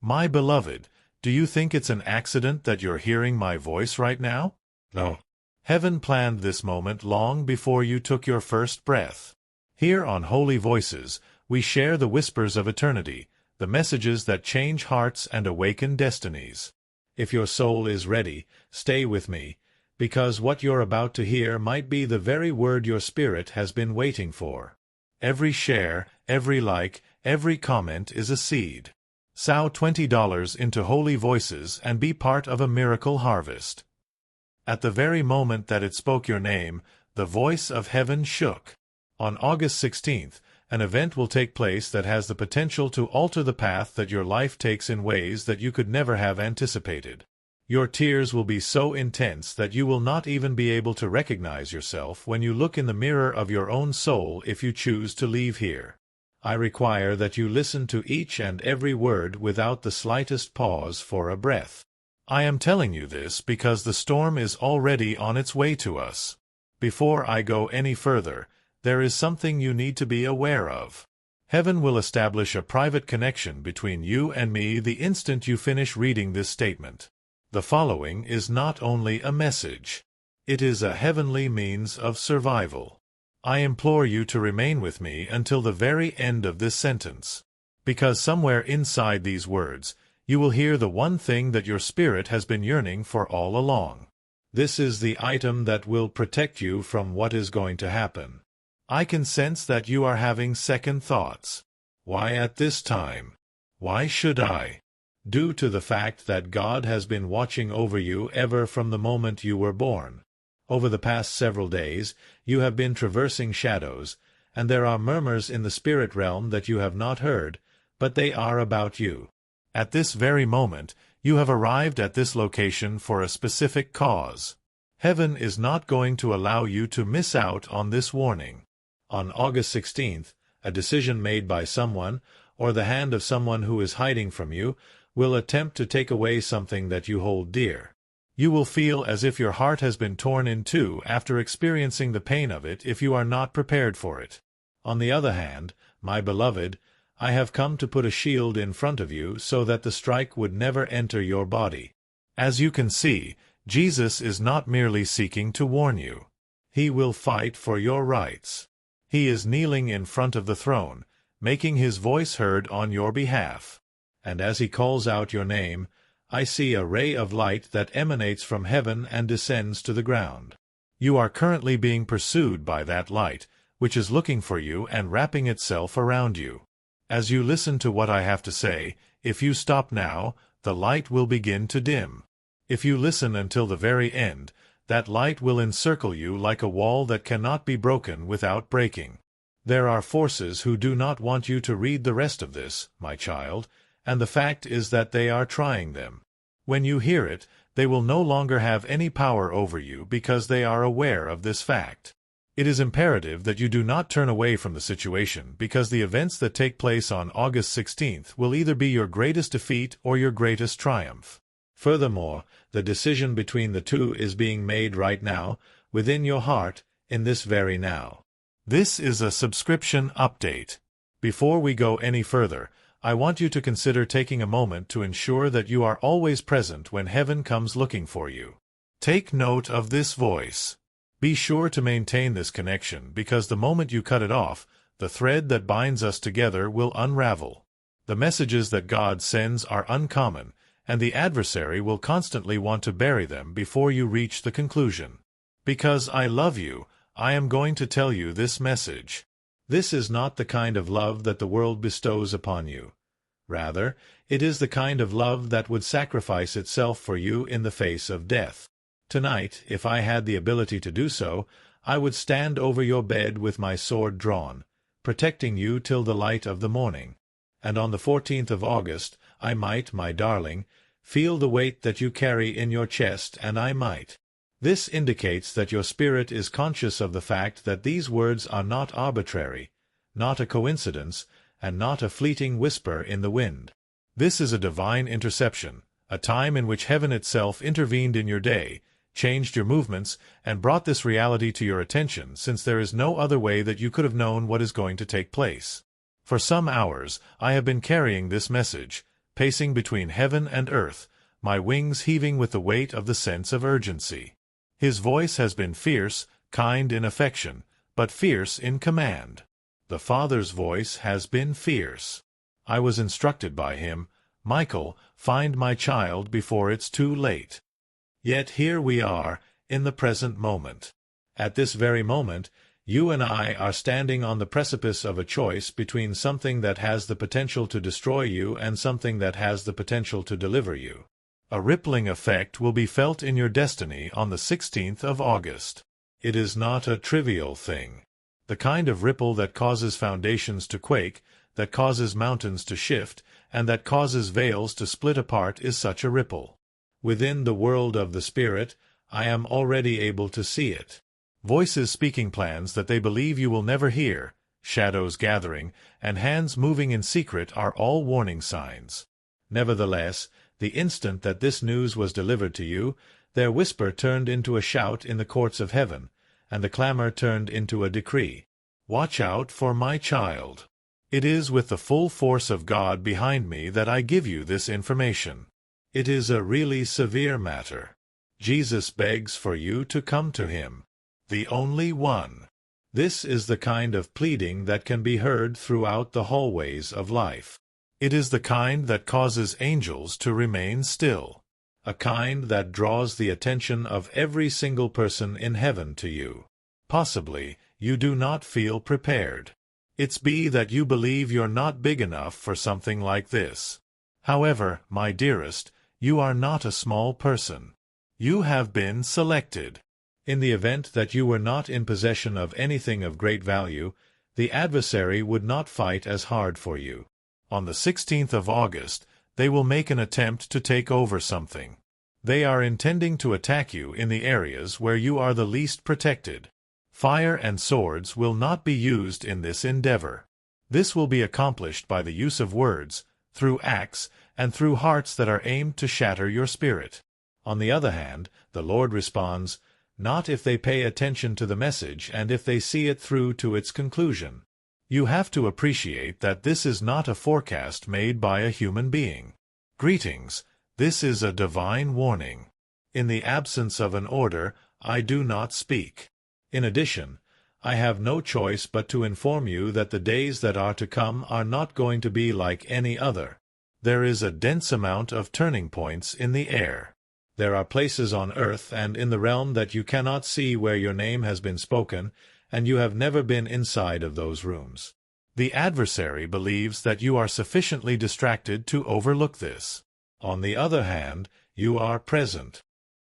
My beloved, do you think it's an accident that you're hearing my voice right now? No. Heaven planned this moment long before you took your first breath. Here on Holy Voices, we share the whispers of eternity, the messages that change hearts and awaken destinies. If your soul is ready, stay with me, because what you're about to hear might be the very word your spirit has been waiting for. Every share, every like, every comment is a seed. Sow $20 into Holy Voices and be part of a miracle harvest. At the very moment that it spoke your name, the voice of heaven shook. On August 16th, an event will take place that has the potential to alter the path that your life takes in ways that you could never have anticipated. Your tears will be so intense that you will not even be able to recognize yourself when you look in the mirror of your own soul if you choose to leave here. I require that you listen to each and every word without the slightest pause for a breath. I am telling you this because the storm is already on its way to us. Before I go any further, there is something you need to be aware of. Heaven will establish a private connection between you and me the instant you finish reading this statement. The following is not only a message. It is a heavenly means of survival. I implore you to remain with me until the very end of this sentence. Because somewhere inside these words, you will hear the one thing that your spirit has been yearning for all along. This is the item that will protect you from what is going to happen. I can sense that you are having second thoughts. Why at this time? Why should I? Due to the fact that God has been watching over you ever from the moment you were born. Over the past several days, you have been traversing shadows, and there are murmurs in the spirit realm that you have not heard, but they are about you. At this very moment, you have arrived at this location for a specific cause. Heaven is not going to allow you to miss out on this warning. On August 16th, a decision made by someone, or the hand of someone who is hiding from you, will attempt to take away something that you hold dear. You will feel as if your heart has been torn in two after experiencing the pain of it if you are not prepared for it. On the other hand, my beloved, I have come to put a shield in front of you so that the strike would never enter your body. As you can see, Jesus is not merely seeking to warn you. He will fight for your rights. He is kneeling in front of the throne, making his voice heard on your behalf. And as he calls out your name, I see a ray of light that emanates from heaven and descends to the ground. You are currently being pursued by that light, which is looking for you and wrapping itself around you. As you listen to what I have to say, if you stop now, the light will begin to dim. If you listen until the very end, that light will encircle you like a wall that cannot be broken without breaking. There are forces who do not want you to read the rest of this, my child, and the fact is that they are trying them. When you hear it, they will no longer have any power over you because they are aware of this fact. It is imperative that you do not turn away from the situation because the events that take place on August 16th will either be your greatest defeat or your greatest triumph. Furthermore, the decision between the two is being made right now, within your heart, in this very now. This is a subscription update. Before we go any further, I want you to consider taking a moment to ensure that you are always present when heaven comes looking for you. Take note of this voice. Be sure to maintain this connection because the moment you cut it off, the thread that binds us together will unravel. The messages that God sends are uncommon, and the adversary will constantly want to bury them before you reach the conclusion. Because I love you, I am going to tell you this message. This is not the kind of love that the world bestows upon you. Rather, it is the kind of love that would sacrifice itself for you in the face of death. Tonight, if I had the ability to do so, I would stand over your bed with my sword drawn, protecting you till the light of the morning. And on the 14th of August, I might, my darling, feel the weight that you carry in your chest, and I might. This indicates that your spirit is conscious of the fact that these words are not arbitrary, not a coincidence, and not a fleeting whisper in the wind. This is a divine interception, a time in which heaven itself intervened in your day, changed your movements, and brought this reality to your attention, since there is no other way that you could have known what is going to take place. For some hours, I have been carrying this message, pacing between heaven and earth, my wings heaving with the weight of the sense of urgency. His voice has been fierce, kind in affection, but fierce in command. The Father's voice has been fierce. I was instructed by him, Michael, find my child before it's too late. Yet here we are, in the present moment. At this very moment, you and I are standing on the precipice of a choice between something that has the potential to destroy you and something that has the potential to deliver you. A rippling effect will be felt in your destiny on the 16th of August. It is not a trivial thing. The kind of ripple that causes foundations to quake, that causes mountains to shift, and that causes veils to split apart is such a ripple. Within the world of the Spirit, I am already able to see it. Voices speaking plans that they believe you will never hear, shadows gathering, and hands moving in secret are all warning signs. Nevertheless, the instant that this news was delivered to you, their whisper turned into a shout in the courts of heaven, and the clamor turned into a decree. Watch out for my child. It is with the full force of God behind me that I give you this information. It is a really severe matter. Jesus begs for you to come to him. The only one. This is the kind of pleading that can be heard throughout the hallways of life. It is the kind that causes angels to remain still. A kind that draws the attention of every single person in heaven to you. Possibly, you do not feel prepared. It's be that you believe you're not big enough for something like this. However, my dearest, you are not a small person. You have been selected. In the event that you were not in possession of anything of great value, the adversary would not fight as hard for you. On the 16th of August, they will make an attempt to take over something. They are intending to attack you in the areas where you are the least protected. Fire and swords will not be used in this endeavor. This will be accomplished by the use of words, through acts, and through hearts that are aimed to shatter your spirit. On the other hand, the Lord responds, not if they pay attention to the message and if they see it through to its conclusion. You have to appreciate that this is not a forecast made by a human being. Greetings, this is a divine warning. In the absence of an order, I do not speak. In addition, I have no choice but to inform you that the days that are to come are not going to be like any other. There is a dense amount of turning points in the air. There are places on earth and in the realm that you cannot see where your name has been spoken, and you have never been inside of those rooms. The adversary believes that you are sufficiently distracted to overlook this. On the other hand, you are present.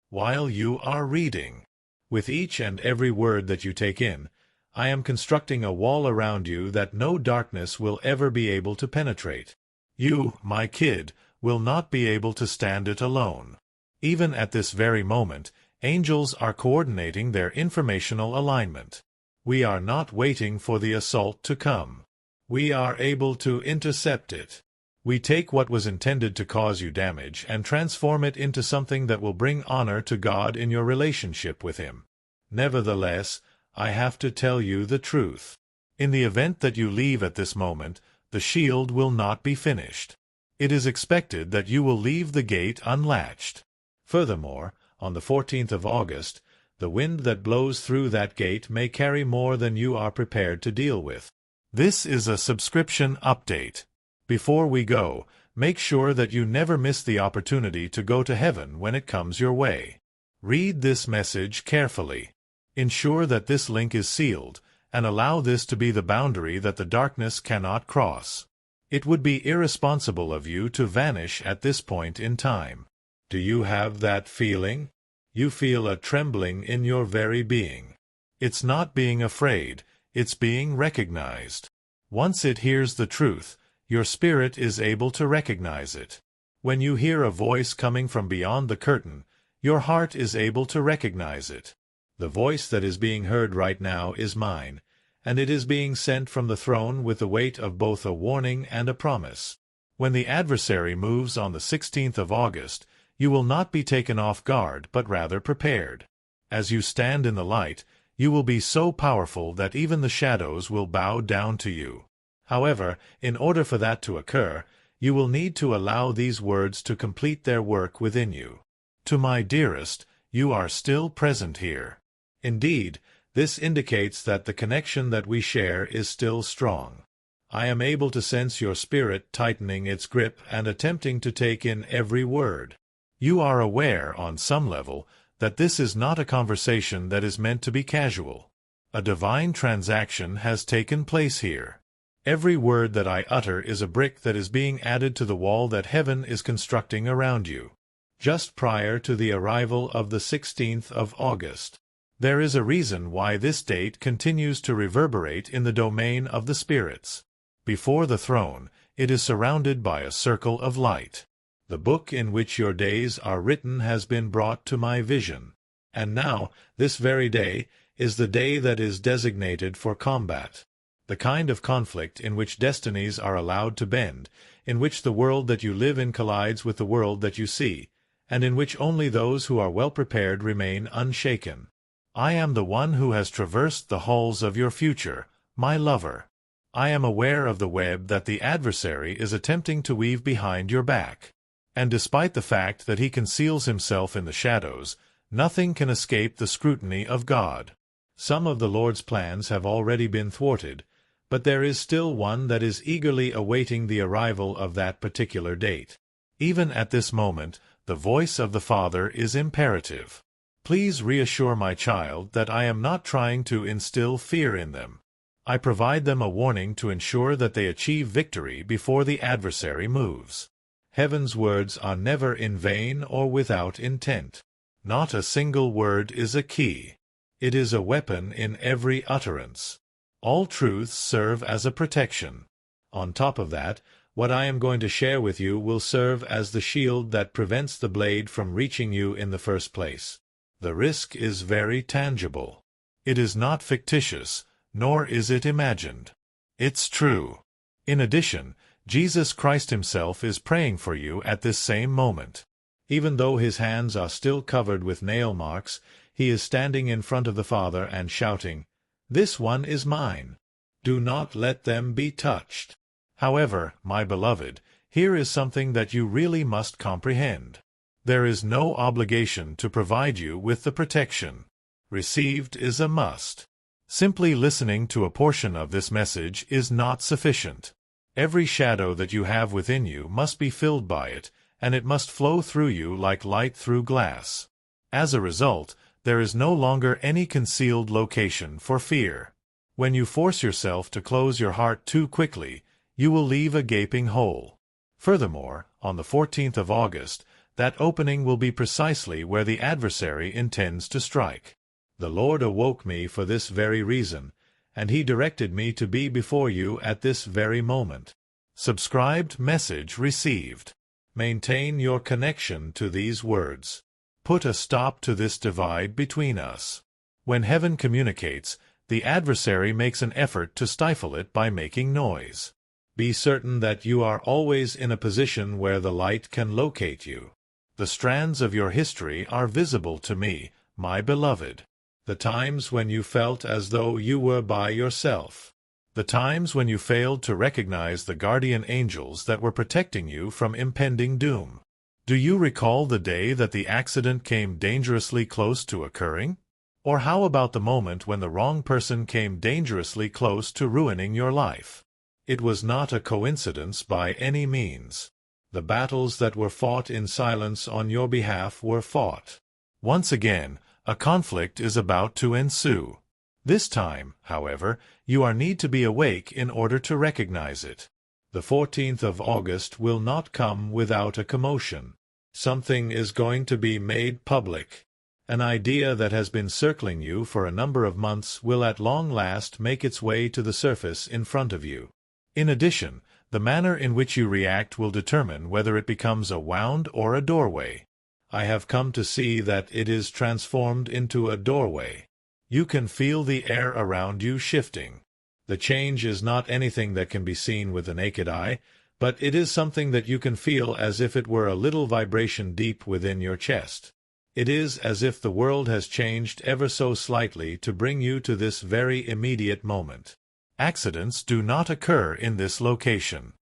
While you are reading. With each and every word that you take in, I am constructing a wall around you that no darkness will ever be able to penetrate. You, my kid, will not be able to stand it alone. Even at this very moment, angels are coordinating their informational alignment. We are not waiting for the assault to come. We are able to intercept it. We take what was intended to cause you damage and transform it into something that will bring honor to God in your relationship with Him. Nevertheless, I have to tell you the truth. In the event that you leave at this moment, the shield will not be finished. It is expected that you will leave the gate unlatched. Furthermore, on the 14th of August, the wind that blows through that gate may carry more than you are prepared to deal with. This is a subscription update. Before we go, make sure that you never miss the opportunity to go to heaven when it comes your way. Read this message carefully. Ensure that this link is sealed, and allow this to be the boundary that the darkness cannot cross. It would be irresponsible of you to vanish at this point in time. Do you have that feeling? You feel a trembling in your very being. It's not being afraid, it's being recognized. Once it hears the truth, your spirit is able to recognize it. When you hear a voice coming from beyond the curtain, your heart is able to recognize it. The voice that is being heard right now is mine, and it is being sent from the throne with the weight of both a warning and a promise. When the adversary moves on the 16th of August, you will not be taken off guard, but rather prepared. As you stand in the light, you will be so powerful that even the shadows will bow down to you. However, in order for that to occur, You will need to allow these words to complete their work within you. To my dearest, you are still present here. Indeed, this indicates that the connection that we share is still strong. I am able to sense your spirit tightening its grip and attempting to take in every word. You are aware, on some level, that this is not a conversation that is meant to be casual. A divine transaction has taken place here. Every word that I utter is a brick that is being added to the wall that heaven is constructing around you. Just prior to the arrival of the 16th of August. There is a reason why this date continues to reverberate in the domain of the spirits. Before the throne, it is surrounded by a circle of light. The book in which your days are written has been brought to my vision. And now, this very day, is the day that is designated for combat. The kind of conflict in which destinies are allowed to bend, in which the world that you live in collides with the world that you see, and in which only those who are well prepared remain unshaken. I am the one who has traversed the halls of your future, my lover. I am aware of the web that the adversary is attempting to weave behind your back. And despite the fact that he conceals himself in the shadows, nothing can escape the scrutiny of God. Some of the Lord's plans have already been thwarted, but there is still one that is eagerly awaiting the arrival of that particular date. Even at this moment, the voice of the Father is imperative. Please reassure my child that I am not trying to instill fear in them. I provide them a warning to ensure that they achieve victory before the adversary moves. Heaven's words are never in vain or without intent. Not a single word is a key. It is a weapon in every utterance. All truths serve as a protection. On top of that, what I am going to share with you will serve as the shield that prevents the blade from reaching you in the first place. The risk is very tangible. It is not fictitious, nor is it imagined. It's true. In addition, Jesus Christ himself is praying for you at this same moment. Even though his hands are still covered with nail marks, he is standing in front of the Father and shouting, "This one is mine. Do not let them be touched." However, my beloved, here is something that you really must comprehend. There is no obligation to provide you with the protection. Received is a must. Simply listening to a portion of this message is not sufficient. Every shadow that you have within you must be filled by it, and it must flow through you like light through glass. As a result, there is no longer any concealed location for fear. When you force yourself to close your heart too quickly, you will leave a gaping hole. Furthermore, on the 14th of August, that opening will be precisely where the adversary intends to strike. The Lord awoke me for this very reason, and he directed me to be before you at this very moment. Subscribed message received. Maintain your connection to these words. Put a stop to this divide between us. When heaven communicates, the adversary makes an effort to stifle it by making noise. Be certain that you are always in a position where the light can locate you. The strands of your history are visible to me, my beloved. The times when you felt as though you were by yourself. The times when you failed to recognize the guardian angels that were protecting you from impending doom. Do you recall the day that the accident came dangerously close to occurring? Or how about the moment when the wrong person came dangerously close to ruining your life? It was not a coincidence by any means. The battles that were fought in silence on your behalf were fought. Once again, a conflict is about to ensue. This time, however, you are need to be awake in order to recognize it. The 14th of August will not come without a commotion. Something is going to be made public. An idea that has been circling you for a number of months will at long last make its way to the surface in front of you. In addition, the manner in which you react will determine whether it becomes a wound or a doorway. I have come to see that it is transformed into a doorway. You can feel the air around you shifting. The change is not anything that can be seen with the naked eye, but it is something that you can feel as if it were a little vibration deep within your chest. It is as if the world has changed ever so slightly to bring you to this very immediate moment. Accidents do not occur in this location.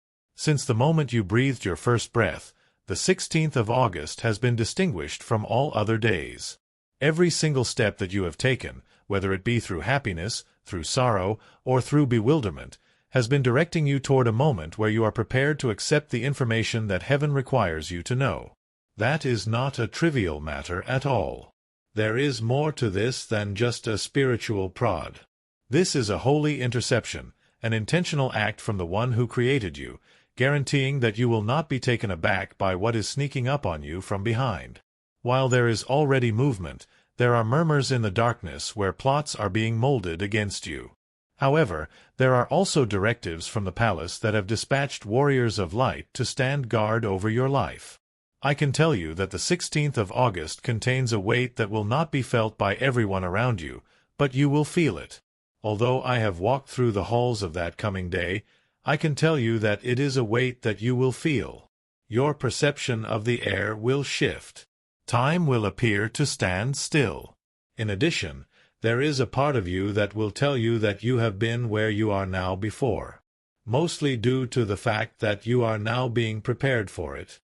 Since the moment you breathed your first breath, the 16th of August has been distinguished from all other days. Every single step that you have taken, whether it be through happiness, through sorrow, or through bewilderment, has been directing you toward a moment where you are prepared to accept the information that heaven requires you to know. That is not a trivial matter at all. There is more to this than just a spiritual prod. This is a holy interception, an intentional act from the one who created you, guaranteeing that you will not be taken aback by what is sneaking up on you from behind. While there is already movement, there are murmurs in the darkness where plots are being molded against you. However, there are also directives from the palace that have dispatched warriors of light to stand guard over your life. I can tell you that the 16th of August contains a weight that will not be felt by everyone around you, but you will feel it. Although I have walked through the halls of that coming day, I can tell you that it is a weight that you will feel. Your perception of the air will shift. Time will appear to stand still. In addition, there is a part of you that will tell you that you have been where you are now before, mostly due to the fact that you are now being prepared for it.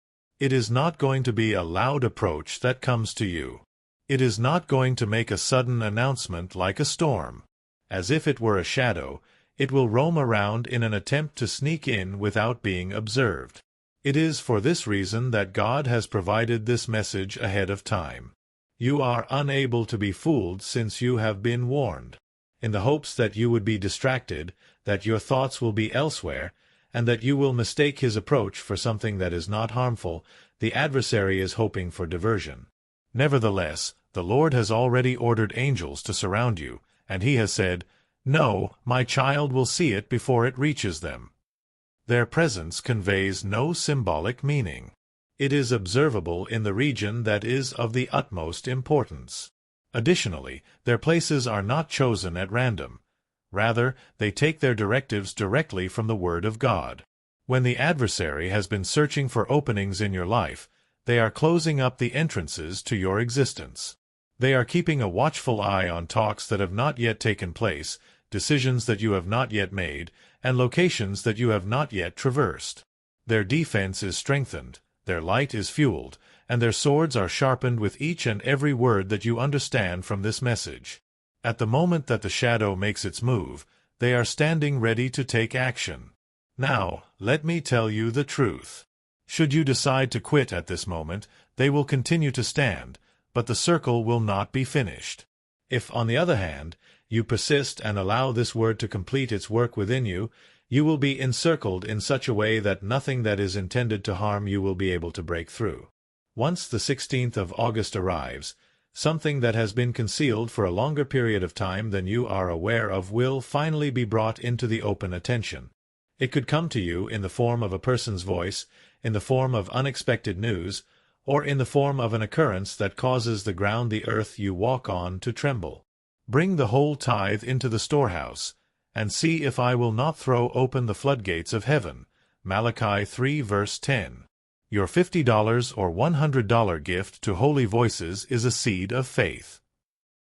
It is not going to be a loud approach that comes to you. It is not going to make a sudden announcement like a storm. As if it were a shadow, it will roam around in an attempt to sneak in without being observed. It is for this reason that God has provided this message ahead of time. You are unable to be fooled since you have been warned. In the hopes that you would be distracted, that your thoughts will be elsewhere, and that you will mistake his approach for something that is not harmful, the adversary is hoping for diversion. Nevertheless, the Lord has already ordered angels to surround you, and he has said, "No, my child will see it before it reaches them." Their presence conveys no symbolic meaning. It is observable in the region that is of the utmost importance. Additionally, their places are not chosen at random. Rather, they take their directives directly from the Word of God. When the adversary has been searching for openings in your life, they are closing up the entrances to your existence. They are keeping a watchful eye on talks that have not yet taken place, decisions that you have not yet made, and locations that you have not yet traversed. Their defense is strengthened, their light is fueled, and their swords are sharpened with each and every word that you understand from this message. At the moment that the shadow makes its move, they are standing ready to take action. Now, let me tell you the truth. Should you decide to quit at this moment, they will continue to stand, but the circle will not be finished. If, on the other hand, you persist and allow this word to complete its work within you, you will be encircled in such a way that nothing that is intended to harm you will be able to break through. Once the 16th of August arrives, something that has been concealed for a longer period of time than you are aware of will finally be brought into the open attention. It could come to you in the form of a person's voice, in the form of unexpected news, or in the form of an occurrence that causes the ground, the earth you walk on, to tremble. Bring the whole tithe into the storehouse, and see if I will not throw open the floodgates of heaven. Malachi 3 verse 10. Your $50 or $100 gift to Holy Voices is a seed of faith.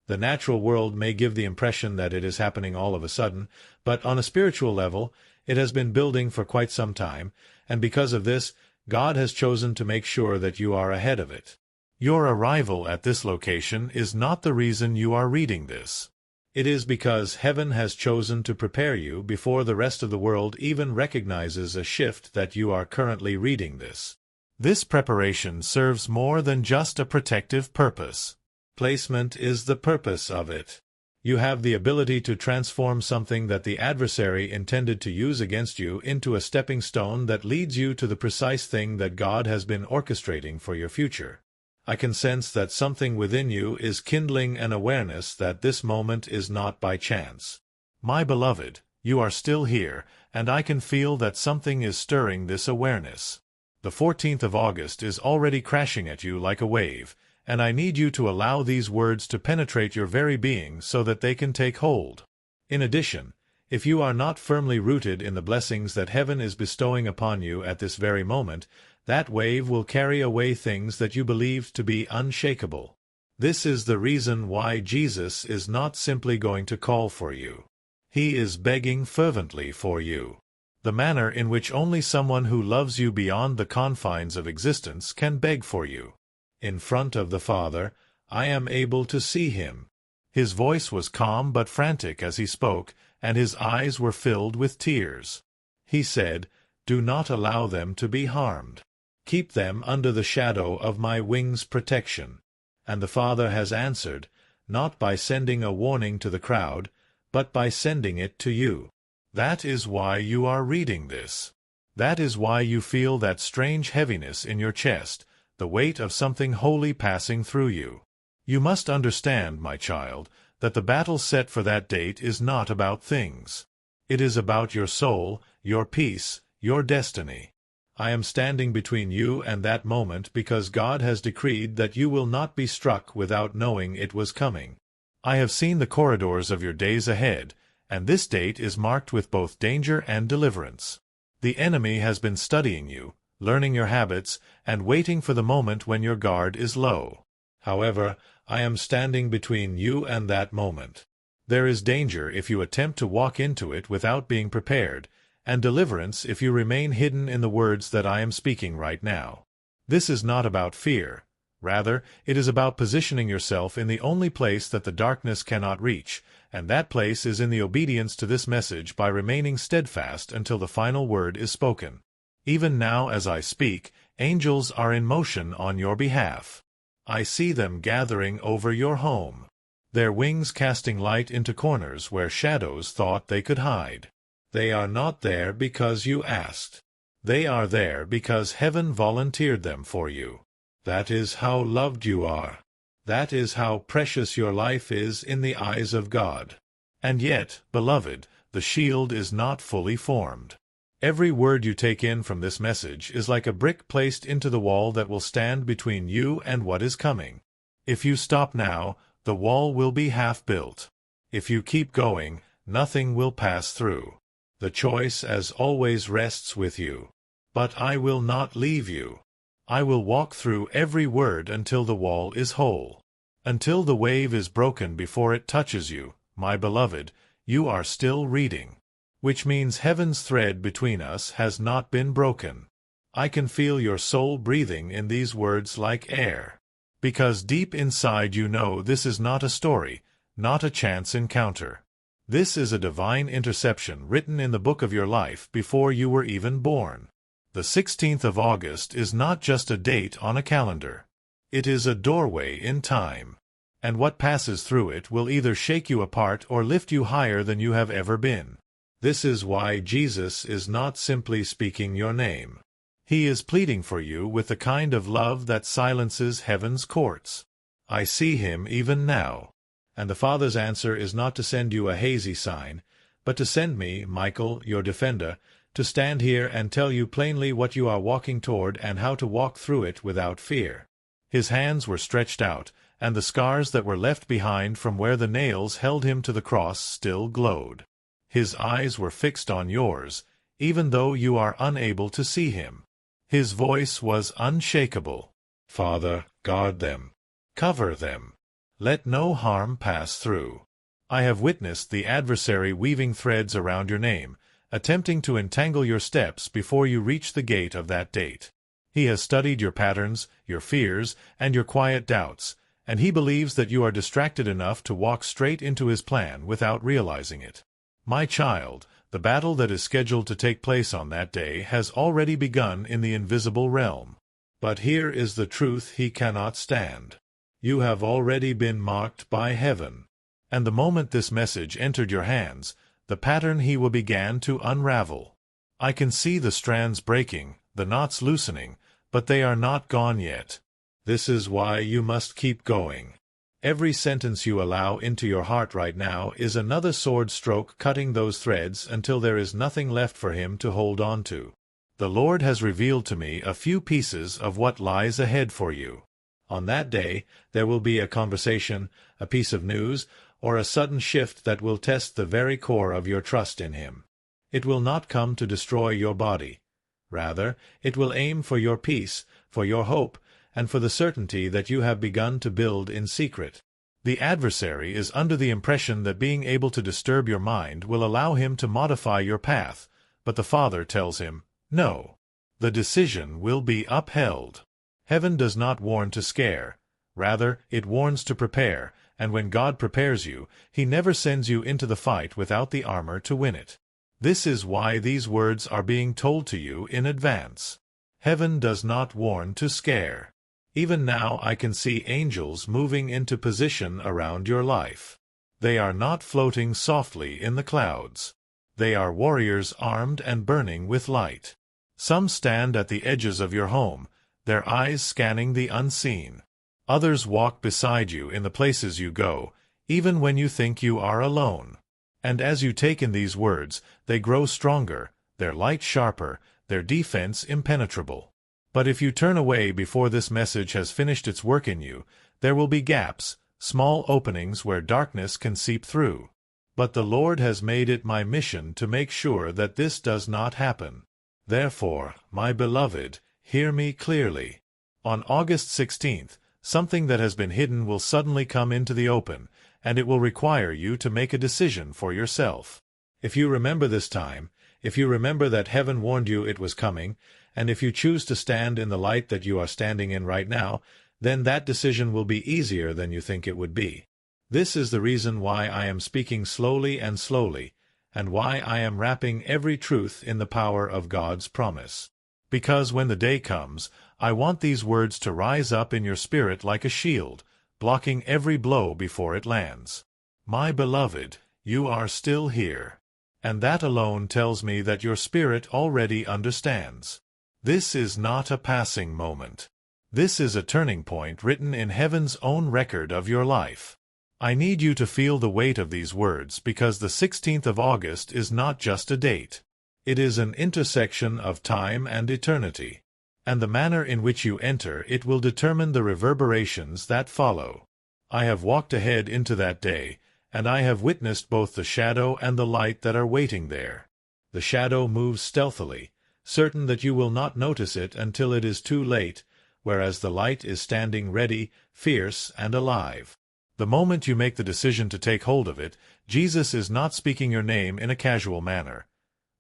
The natural world may give the impression that it is happening all of a sudden, but on a spiritual level, it has been building for quite some time, and because of this, God has chosen to make sure that you are ahead of it. Your arrival at this location is not the reason you are reading this. It is because heaven has chosen to prepare you before the rest of the world even recognizes a shift that you are currently reading this. This preparation serves more than just a protective purpose. Placement is the purpose of it. You have the ability to transform something that the adversary intended to use against you into a stepping stone that leads you to the precise thing that God has been orchestrating for your future. I can sense that something within you is kindling an awareness that this moment is not by chance. My beloved, you are still here, and I can feel that something is stirring this awareness. The 14th of August is already crashing at you like a wave, and I need you to allow these words to penetrate your very being so that they can take hold. In addition, if you are not firmly rooted in the blessings that heaven is bestowing upon you at this very moment, that wave will carry away things that you believed to be unshakable. This is the reason why Jesus is not simply going to call for you. He is begging fervently for you. the manner in which only someone who loves you beyond the confines of existence can beg for you. In front of the Father, I am able to see him. His voice was calm but frantic as he spoke, and his eyes were filled with tears. He said, "Do not allow them to be harmed. Keep them under the shadow of my wings' protection." And the Father has answered, not by sending a warning to the crowd, but by sending it to you. That is why you are reading this. That is why you feel that strange heaviness in your chest, the weight of something holy passing through you. You must understand, my child, that the battle set for that date is not about things. It is about your soul, your peace, your destiny. I am standing between you and that moment because God has decreed that you will not be struck without knowing it was coming. I have seen the corridors of your days ahead, and this date is marked with both danger and deliverance. The enemy has been studying you, learning your habits, and waiting for the moment when your guard is low. However, I am standing between you and that moment. There is danger if you attempt to walk into it without being prepared, and deliverance if you remain hidden in the words that I am speaking right now. This is not about fear. Rather, it is about positioning yourself in the only place that the darkness cannot reach, and that place is in the obedience to this message by remaining steadfast until the final word is spoken. Even now as I speak, angels are in motion on your behalf. I see them gathering over your home, their wings casting light into corners where shadows thought they could hide. They are not there because you asked. They are there because heaven volunteered them for you. That is how loved you are. That is how precious your life is in the eyes of God. And yet, beloved, the shield is not fully formed. Every word you take in from this message is like a brick placed into the wall that will stand between you and what is coming. If you stop now, the wall will be half built. If you keep going, nothing will pass through. The choice, as always, rests with you. But I will not leave you. I will walk through every word until the wall is whole. Until the wave is broken before it touches you, my beloved, you are still reading. Which means heaven's thread between us has not been broken. I can feel your soul breathing in these words like air. Because deep inside you know this is not a story, not a chance encounter. This is a divine interception written in the book of your life before you were even born. The 16th of August is not just a date on a calendar. It is a doorway in time. And what passes through it will either shake you apart or lift you higher than you have ever been. This is why Jesus is not simply speaking your name. He is pleading for you with the kind of love that silences heaven's courts. I see him even now. And the Father's answer is not to send you a hazy sign, but to send me, Michael, your defender, to stand here and tell you plainly what you are walking toward and how to walk through it without fear. His hands were stretched out, and the scars that were left behind from where the nails held him to the cross still glowed. His eyes were fixed on yours, even though you are unable to see him. His voice was unshakable. Father, guard them. Cover them. Let no harm pass through. I have witnessed the adversary weaving threads around your name, attempting to entangle your steps before you reach the gate of that date. He has studied your patterns, your fears, and your quiet doubts, and he believes that you are distracted enough to walk straight into his plan without realizing it. My child, the battle that is scheduled to take place on that day has already begun in the invisible realm. But here is the truth he cannot stand. You have already been marked by heaven. And the moment this message entered your hands, the pattern he will begin to unravel. I can see the strands breaking, the knots loosening, but they are not gone yet. This is why you must keep going. Every sentence you allow into your heart right now is another sword stroke cutting those threads until there is nothing left for him to hold on to. The Lord has revealed to me a few pieces of what lies ahead for you. On that day, there will be a conversation, a piece of news, or a sudden shift that will test the very core of your trust in him. It will not come to destroy your body. Rather, it will aim for your peace, for your hope, and for the certainty that you have begun to build in secret. The adversary is under the impression that being able to disturb your mind will allow him to modify your path, but the Father tells him, no. The decision will be upheld. Heaven does not warn to scare. Rather, it warns to prepare, and when God prepares you, He never sends you into the fight without the armor to win it. This is why these words are being told to you in advance. Heaven does not warn to scare. Even now I can see angels moving into position around your life. They are not floating softly in the clouds. They are warriors armed and burning with light. Some stand at the edges of your home, their eyes scanning the unseen. Others walk beside you in the places you go, even when you think you are alone. And as you take in these words, they grow stronger, their light sharper, their defense impenetrable. But if you turn away before this message has finished its work in you, there will be gaps, small openings where darkness can seep through. But the Lord has made it my mission to make sure that this does not happen. Therefore, my beloved, hear me clearly. On August 16th, something that has been hidden will suddenly come into the open, and it will require you to make a decision for yourself. If you remember this time, if you remember that heaven warned you it was coming, and if you choose to stand in the light that you are standing in right now, then that decision will be easier than you think it would be. This is the reason why I am speaking slowly, and why I am wrapping every truth in the power of God's promise. Because when the day comes, I want these words to rise up in your spirit like a shield, blocking every blow before it lands. My beloved, you are still here. And that alone tells me that your spirit already understands. This is not a passing moment. This is a turning point written in heaven's own record of your life. I need you to feel the weight of these words because the 16th of August is not just a date. It is an intersection of time and eternity. And the manner in which you enter it will determine the reverberations that follow. I have walked ahead into that day, and I have witnessed both the shadow and the light that are waiting there. The shadow moves stealthily, certain that you will not notice it until it is too late, whereas the light is standing ready, fierce, and alive. The moment you make the decision to take hold of it, Jesus is not speaking your name in a casual manner.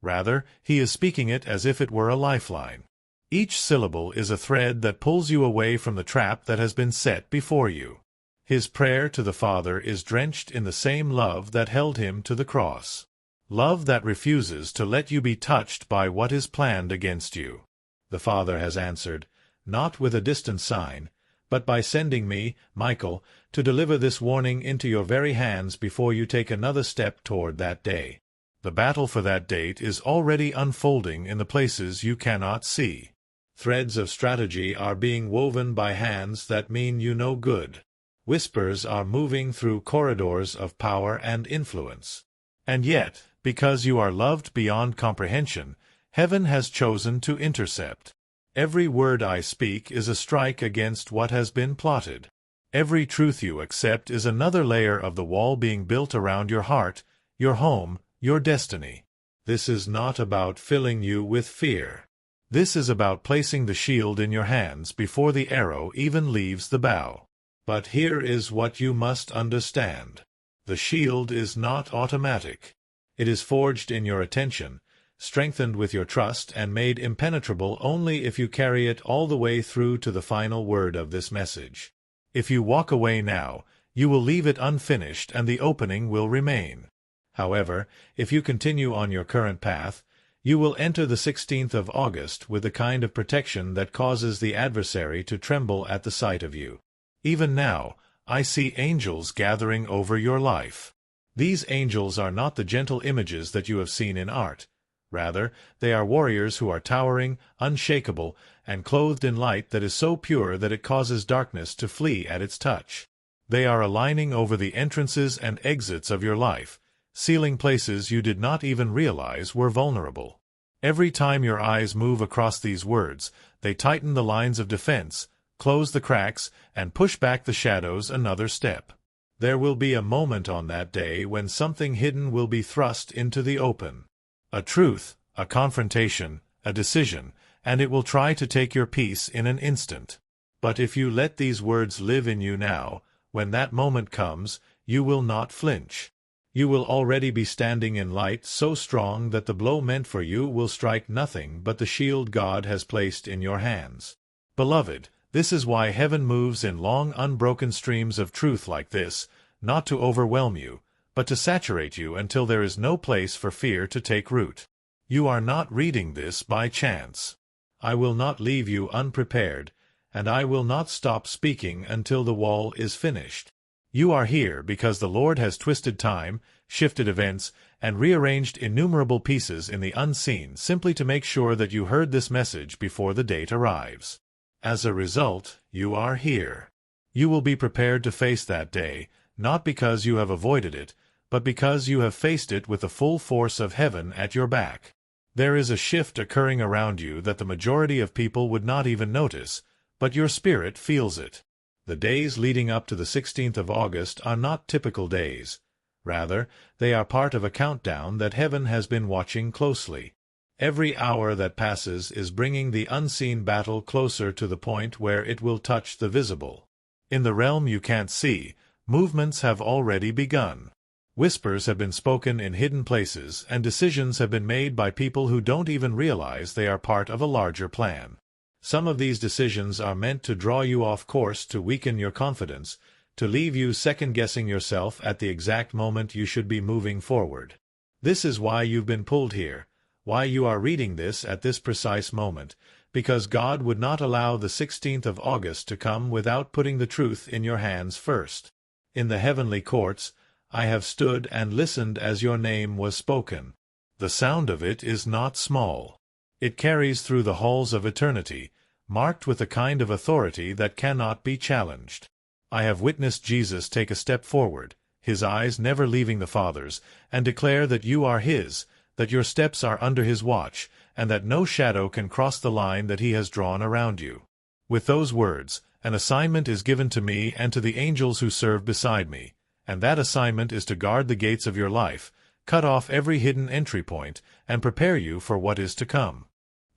Rather, He is speaking it as if it were a lifeline. Each syllable is a thread that pulls you away from the trap that has been set before you. His prayer to the Father is drenched in the same love that held Him to the cross. Love that refuses to let you be touched by what is planned against you. The Father has answered, not with a distant sign, but by sending me, Michael, to deliver this warning into your very hands before you take another step toward that day. The battle for that date is already unfolding in the places you cannot see. Threads of strategy are being woven by hands that mean you no good. Whispers are moving through corridors of power and influence. And yet, because you are loved beyond comprehension, heaven has chosen to intercept. Every word I speak is a strike against what has been plotted. Every truth you accept is another layer of the wall being built around your heart, your home, your destiny. This is not about filling you with fear. This is about placing the shield in your hands before the arrow even leaves the bow. But here is what you must understand. The shield is not automatic. It is forged in your attention, strengthened with your trust, and made impenetrable only if you carry it all the way through to the final word of this message. If you walk away now, you will leave it unfinished and the opening will remain. However, if you continue on your current path, you will enter the 16th of August with the kind of protection that causes the adversary to tremble at the sight of you. Even now, I see angels gathering over your life. These angels are not the gentle images that you have seen in art. Rather, they are warriors who are towering, unshakable, and clothed in light that is so pure that it causes darkness to flee at its touch. They are aligning over the entrances and exits of your life, sealing places you did not even realize were vulnerable. Every time your eyes move across these words, they tighten the lines of defense, close the cracks, and push back the shadows another step. There will be a moment on that day when something hidden will be thrust into the open. A truth, a confrontation, a decision, and it will try to take your peace in an instant. But if you let these words live in you now, when that moment comes, you will not flinch. You will already be standing in light so strong that the blow meant for you will strike nothing but the shield God has placed in your hands. Beloved, this is why heaven moves in long unbroken streams of truth like this, not to overwhelm you, but to saturate you until there is no place for fear to take root. You are not reading this by chance. I will not leave you unprepared, and I will not stop speaking until the wall is finished. You are here because the Lord has twisted time, shifted events, and rearranged innumerable pieces in the unseen simply to make sure that you heard this message before the date arrives. As a result, you are here. You will be prepared to face that day, not because you have avoided it, but because you have faced it with the full force of heaven at your back. There is a shift occurring around you that the majority of people would not even notice, but your spirit feels it. The days leading up to the 16th of August are not typical days. Rather, they are part of a countdown that heaven has been watching closely. Every hour that passes is bringing the unseen battle closer to the point where it will touch the visible. In the realm you can't see, movements have already begun. Whispers have been spoken in hidden places, and decisions have been made by people who don't even realize they are part of a larger plan. Some of these decisions are meant to draw you off course, to weaken your confidence, to leave you second-guessing yourself at the exact moment you should be moving forward. This is why you've been pulled here, why you are reading this at this precise moment, because God would not allow the 16th of August to come without putting the truth in your hands first. In the heavenly courts, I have stood and listened as your name was spoken. The sound of it is not small. It carries through the halls of eternity, marked with a kind of authority that cannot be challenged. I have witnessed Jesus take a step forward, his eyes never leaving the Father's, and declare that you are his, that your steps are under his watch, and that no shadow can cross the line that he has drawn around you. With those words, an assignment is given to me and to the angels who serve beside me, and that assignment is to guard the gates of your life, cut off every hidden entry point, and prepare you for what is to come.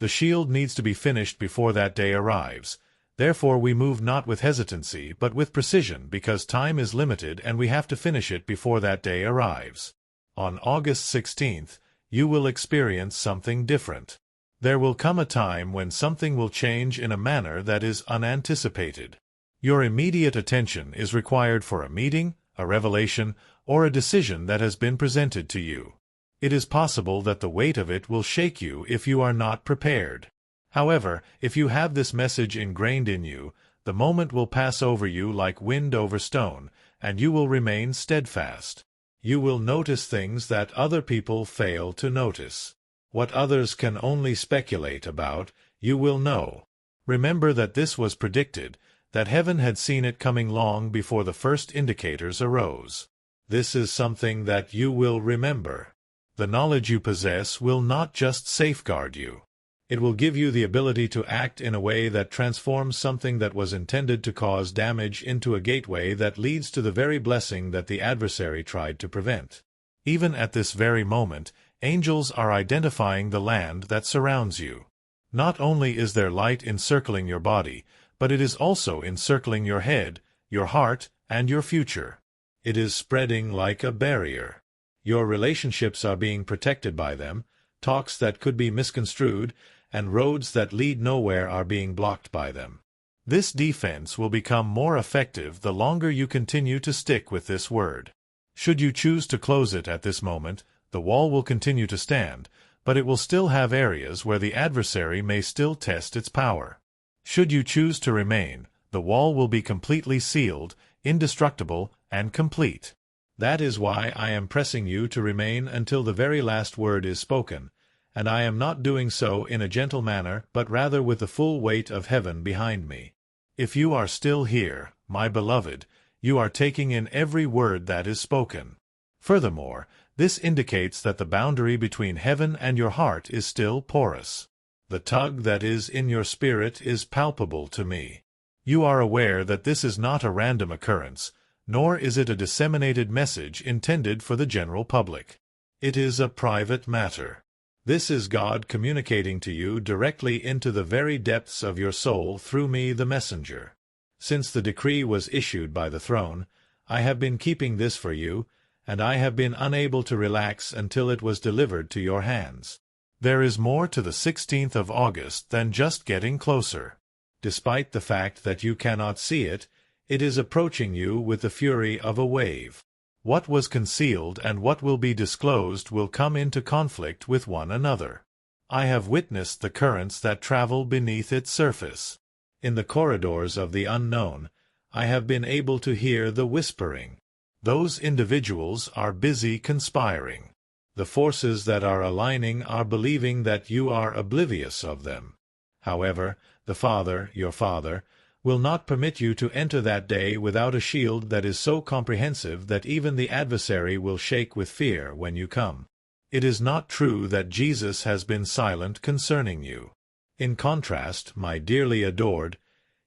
The shield needs to be finished before that day arrives. Therefore we move not with hesitancy, but with precision, because time is limited and we have to finish it before that day arrives. On August 16th, you will experience something different. There will come a time when something will change in a manner that is unanticipated. Your immediate attention is required for a meeting, a revelation, or a decision that has been presented to you. It is possible that the weight of it will shake you if you are not prepared. However, if you have this message ingrained in you, the moment will pass over you like wind over stone, and you will remain steadfast. You will notice things that other people fail to notice. What others can only speculate about, you will know. Remember that this was predicted, that heaven had seen it coming long before the first indicators arose. This is something that you will remember. The knowledge you possess will not just safeguard you. It will give you the ability to act in a way that transforms something that was intended to cause damage into a gateway that leads to the very blessing that the adversary tried to prevent. Even at this very moment, angels are identifying the land that surrounds you. Not only is there light encircling your body, but it is also encircling your head, your heart, and your future. It is spreading like a barrier. Your relationships are being protected by them, talks that could be misconstrued, and roads that lead nowhere are being blocked by them. This defense will become more effective the longer you continue to stick with this word. Should you choose to close it at this moment, the wall will continue to stand, but it will still have areas where the adversary may still test its power. Should you choose to remain, the wall will be completely sealed, indestructible, and complete. That is why I am pressing you to remain until the very last word is spoken, and I am not doing so in a gentle manner, but rather with the full weight of heaven behind me. If you are still here, my beloved, you are taking in every word that is spoken. Furthermore, this indicates that the boundary between heaven and your heart is still porous. The tug that is in your spirit is palpable to me. You are aware that this is not a random occurrence, nor is it a disseminated message intended for the general public. It is a private matter. This is God communicating to you directly into the very depths of your soul through me, the messenger. Since the decree was issued by the throne, I have been keeping this for you, and I have been unable to relax until it was delivered to your hands. There is more to the 16th of August than just getting closer. Despite the fact that you cannot see it, it is approaching you with the fury of a wave. What was concealed and what will be disclosed will come into conflict with one another. I have witnessed the currents that travel beneath its surface. In the corridors of the unknown, I have been able to hear the whispering. Those individuals are busy conspiring. The forces that are aligning are believing that you are oblivious of them. However, the Father, your Father, will not permit you to enter that day without a shield that is so comprehensive that even the adversary will shake with fear when you come. It is not true that Jesus has been silent concerning you. In contrast, my dearly adored,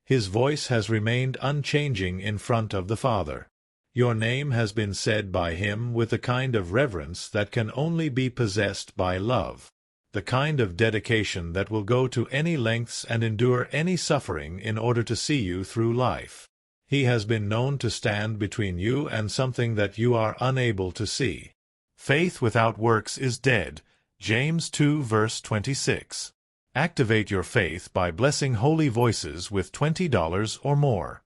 his voice has remained unchanging in front of the Father. Your name has been said by him with a kind of reverence that can only be possessed by love, the kind of dedication that will go to any lengths and endure any suffering in order to see you through life. He has been known to stand between you and something that you are unable to see. Faith without works is dead. James 2 verse 26. Activate your faith by blessing Holy Voices with $20 or more.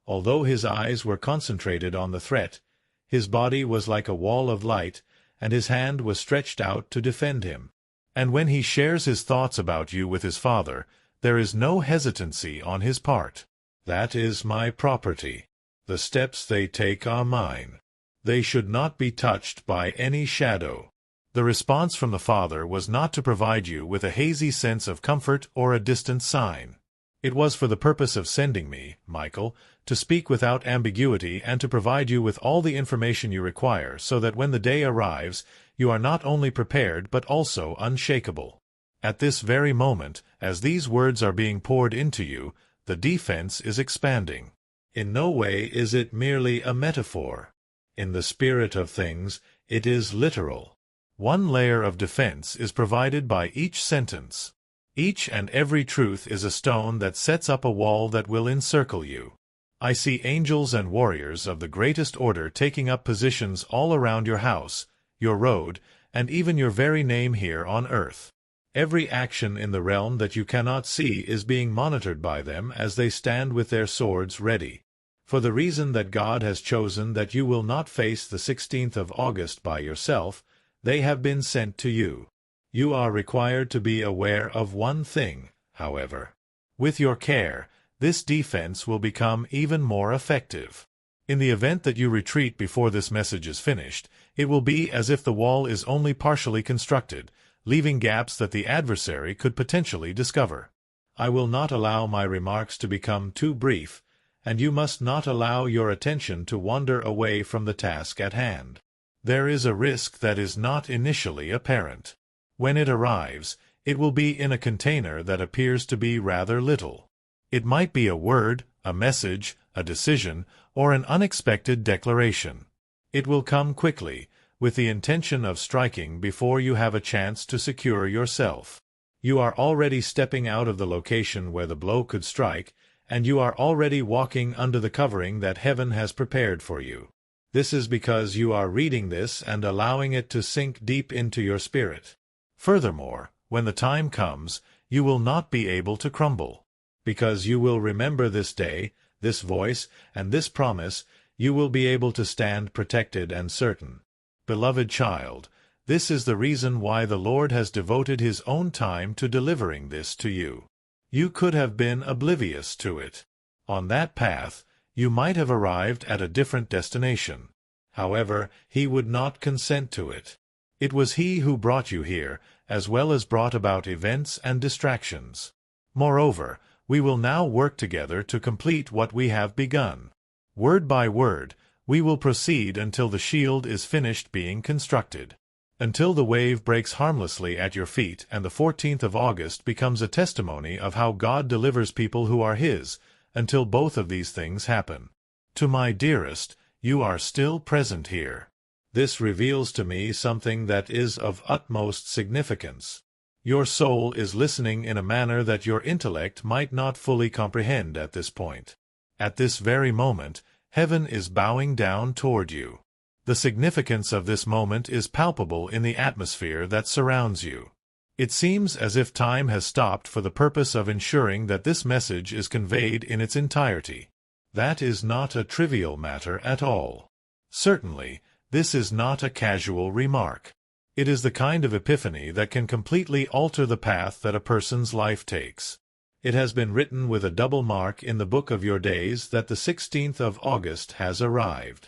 Although his eyes were concentrated on the threat, his body was like a wall of light, and his hand was stretched out to defend him. And when he shares his thoughts about you with his Father, there is no hesitancy on his part. That is my property. The steps they take are mine. They should not be touched by any shadow. The response from the Father was not to provide you with a hazy sense of comfort or a distant sign. It was for the purpose of sending me, Michael, to speak without ambiguity and to provide you with all the information you require so that when the day arrives, you are not only prepared but also unshakable. At this very moment, as these words are being poured into you, the defense is expanding. In no way is it merely a metaphor. In the spirit of things, it is literal. One layer of defense is provided by each sentence. Each and every truth is a stone that sets up a wall that will encircle you. I see angels and warriors of the greatest order taking up positions all around your house, your road, and even your very name here on earth. Every action in the realm that you cannot see is being monitored by them as they stand with their swords ready. For the reason that God has chosen that you will not face the 16th of August by yourself, they have been sent to you. You are required to be aware of one thing, however. With your care, this defense will become even more effective. In the event that you retreat before this message is finished, it will be as if the wall is only partially constructed, leaving gaps that the adversary could potentially discover. I will not allow my remarks to become too brief, and you must not allow your attention to wander away from the task at hand. There is a risk that is not initially apparent. When it arrives, it will be in a container that appears to be rather little. It might be a word, a message, a decision, or an unexpected declaration. It will come quickly, with the intention of striking before you have a chance to secure yourself. You are already stepping out of the location where the blow could strike, and you are already walking under the covering that heaven has prepared for you. This is because you are reading this and allowing it to sink deep into your spirit. Furthermore, when the time comes, you will not be able to crumble. Because you will remember this day, this voice, and this promise, you will be able to stand protected and certain. Beloved child, this is the reason why the Lord has devoted his own time to delivering this to you. You could have been oblivious to it. On that path, you might have arrived at a different destination. However, he would not consent to it. It was he who brought you here, as well as brought about events and distractions. Moreover, we will now work together to complete what we have begun. Word by word, we will proceed until the shield is finished being constructed. Until the wave breaks harmlessly at your feet and the 14th of August becomes a testimony of how God delivers people who are his, until both of these things happen. To my dearest, you are still present here. This reveals to me something that is of utmost significance. Your soul is listening in a manner that your intellect might not fully comprehend at this point. At this very moment, heaven is bowing down toward you. The significance of this moment is palpable in the atmosphere that surrounds you. It seems as if time has stopped for the purpose of ensuring that this message is conveyed in its entirety. That is not a trivial matter at all. Certainly, this is not a casual remark. It is the kind of epiphany that can completely alter the path that a person's life takes. It has been written with a double mark in the book of your days that the 16th of August has arrived.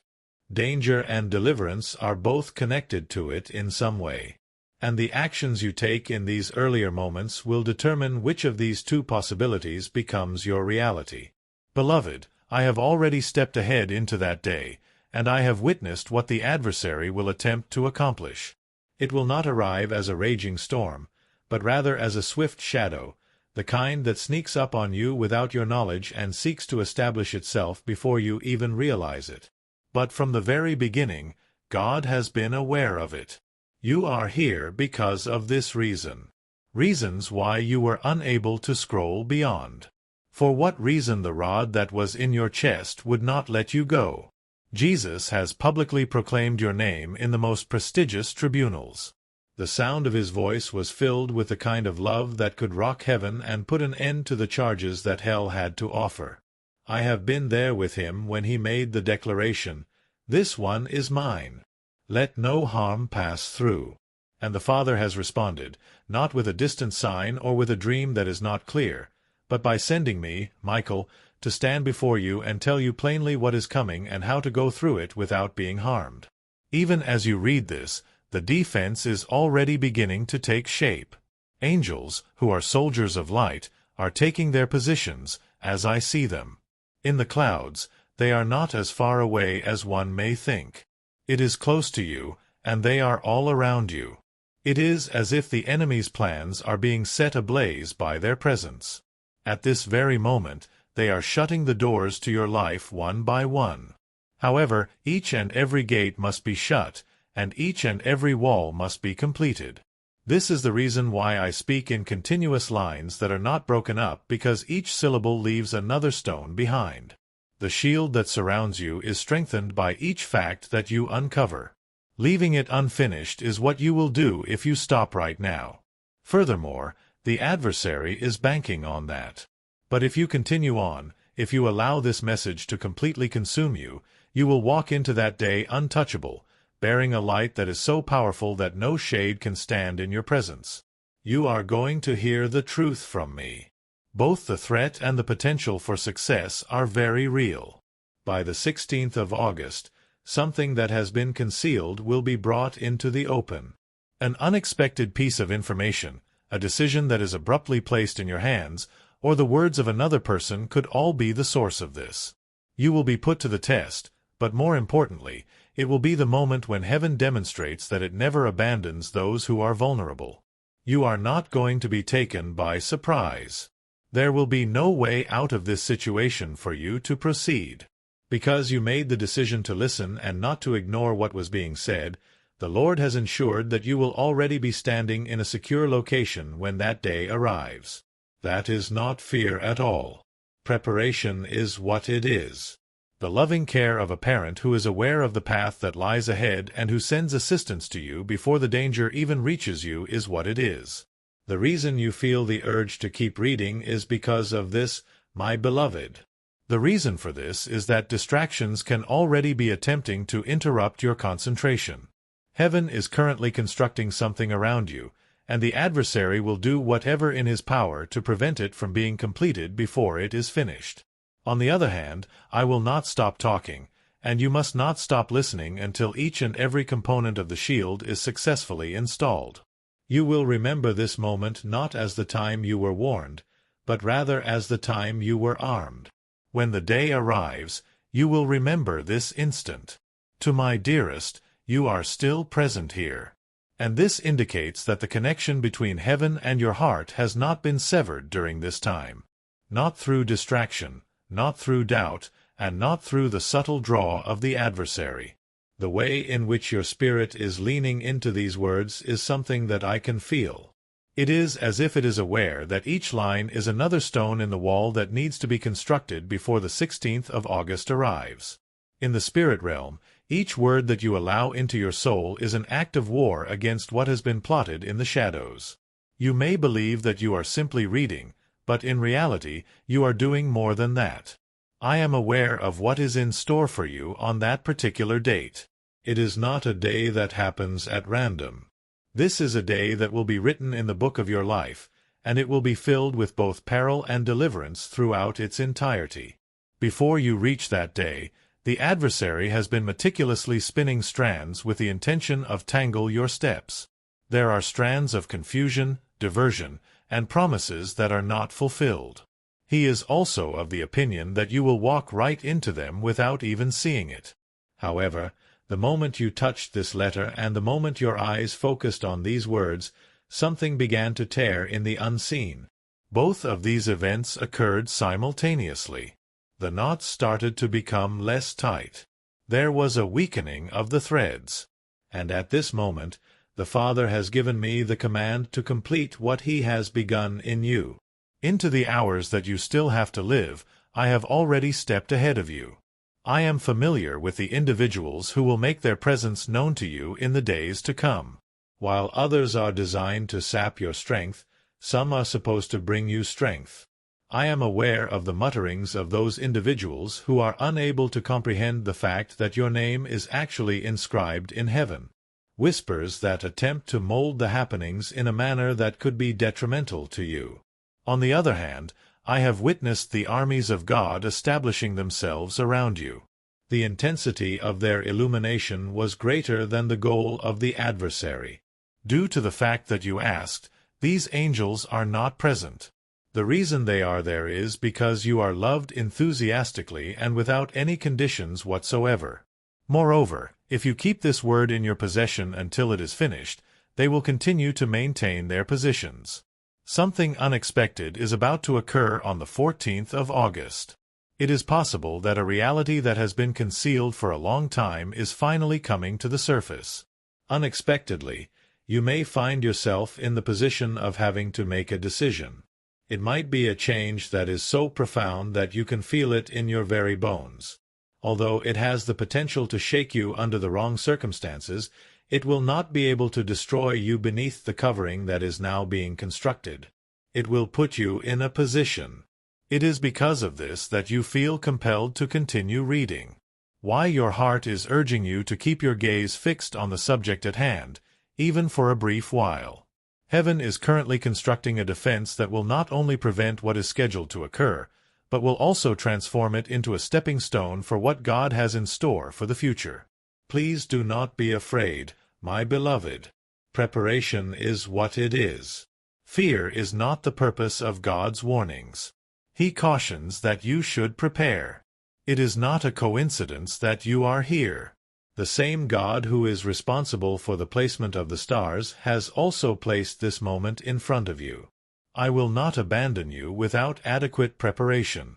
Danger and deliverance are both connected to it in some way, and the actions you take in these earlier moments will determine which of these two possibilities becomes your reality. Beloved, I have already stepped ahead into that day, and I have witnessed what the adversary will attempt to accomplish. It will not arrive as a raging storm, but rather as a swift shadow, the kind that sneaks up on you without your knowledge and seeks to establish itself before you even realize it. But from the very beginning, God has been aware of it. You are here because of this reason. Reasons why you were unable to scroll beyond. For what reason the rod that was in your chest would not let you go? Jesus has publicly proclaimed your name in the most prestigious tribunals. The sound of his voice was filled with the kind of love that could rock heaven and put an end to the charges that hell had to offer. I have been there with him when he made the declaration, "This one is mine. Let no harm pass through." And the Father has responded, not with a distant sign or with a dream that is not clear, but by sending me, Michael, to stand before you and tell you plainly what is coming and how to go through it without being harmed. Even as you read this, the defense is already beginning to take shape. Angels, who are soldiers of light, are taking their positions, as I see them. In the clouds, they are not as far away as one may think. It is close to you, and they are all around you. It is as if the enemy's plans are being set ablaze by their presence. At this very moment, they are shutting the doors to your life one by one. However, each and every gate must be shut, and each and every wall must be completed. This is the reason why I speak in continuous lines that are not broken up, because each syllable leaves another stone behind. The shield that surrounds you is strengthened by each fact that you uncover. Leaving it unfinished is what you will do if you stop right now. Furthermore, the adversary is banking on that. But if you continue on, if you allow this message to completely consume you, you will walk into that day untouchable, bearing a light that is so powerful that no shade can stand in your presence. You are going to hear the truth from me. Both the threat and the potential for success are very real. By the 16th of August, something that has been concealed will be brought into the open. An unexpected piece of information, a decision that is abruptly placed in your hands, or the words of another person could all be the source of this. You will be put to the test, but more importantly, it will be the moment when heaven demonstrates that it never abandons those who are vulnerable. You are not going to be taken by surprise. There will be no way out of this situation for you to proceed. Because you made the decision to listen and not to ignore what was being said, the Lord has ensured that you will already be standing in a secure location when that day arrives. That is not fear at all. Preparation is what it is. The loving care of a parent who is aware of the path that lies ahead and who sends assistance to you before the danger even reaches you is what it is. The reason you feel the urge to keep reading is because of this, my beloved. The reason for this is that distractions can already be attempting to interrupt your concentration. Heaven is currently constructing something around you, and the adversary will do whatever in his power to prevent it from being completed before it is finished. On the other hand, I will not stop talking, and you must not stop listening until each and every component of the shield is successfully installed. You will remember this moment not as the time you were warned, but rather as the time you were armed. When the day arrives, you will remember this instant. To my dearest, you are still present here. And this indicates that the connection between heaven and your heart has not been severed during this time. Not through distraction, not through doubt, and not through the subtle draw of the adversary. The way in which your spirit is leaning into these words is something that I can feel. It is as if it is aware that each line is another stone in the wall that needs to be constructed before the 16th of August arrives. In the spirit realm, Each word that you allow into your soul is an act of war against what has been plotted in the shadows. You may believe that you are simply reading, but in reality you are doing more than that. I am aware of what is in store for you on that particular date. It is not a day that happens at random. This is a day that will be written in the book of your life, and it will be filled with both peril and deliverance throughout its entirety. Before you reach that day, the adversary has been meticulously spinning strands with the intention of tangle your steps. There are strands of confusion, diversion, and promises that are not fulfilled. He is also of the opinion that you will walk right into them without even seeing it. However, the moment you touched this letter and the moment your eyes focused on these words, something began to tear in the unseen. Both of these events occurred simultaneously. The knots started to become less tight. There was a weakening of the threads. And at this moment, the Father has given me the command to complete what He has begun in you. Into the hours that you still have to live, I have already stepped ahead of you. I am familiar with the individuals who will make their presence known to you in the days to come. While others are designed to sap your strength, some are supposed to bring you strength. I am aware of the mutterings of those individuals who are unable to comprehend the fact that your name is actually inscribed in heaven. Whispers that attempt to mold the happenings in a manner that could be detrimental to you. On the other hand, I have witnessed the armies of God establishing themselves around you. The intensity of their illumination was greater than the goal of the adversary. Due to the fact that you asked, these angels are not present. The reason they are there is because you are loved enthusiastically and without any conditions whatsoever. Moreover, if you keep this word in your possession until it is finished, they will continue to maintain their positions. Something unexpected is about to occur on the 14th of August. It is possible that a reality that has been concealed for a long time is finally coming to the surface. Unexpectedly, you may find yourself in the position of having to make a decision. It might be a change that is so profound that you can feel it in your very bones. Although it has the potential to shake you under the wrong circumstances, it will not be able to destroy you beneath the covering that is now being constructed. It will put you in a position. It is because of this that you feel compelled to continue reading. Why your heart is urging you to keep your gaze fixed on the subject at hand, even for a brief while. Heaven is currently constructing a defense that will not only prevent what is scheduled to occur, but will also transform it into a stepping stone for what God has in store for the future. Please do not be afraid, my beloved. Preparation is what it is. Fear is not the purpose of God's warnings. He cautions that you should prepare. It is not a coincidence that you are here. The same God who is responsible for the placement of the stars has also placed this moment in front of you. I will not abandon you without adequate preparation.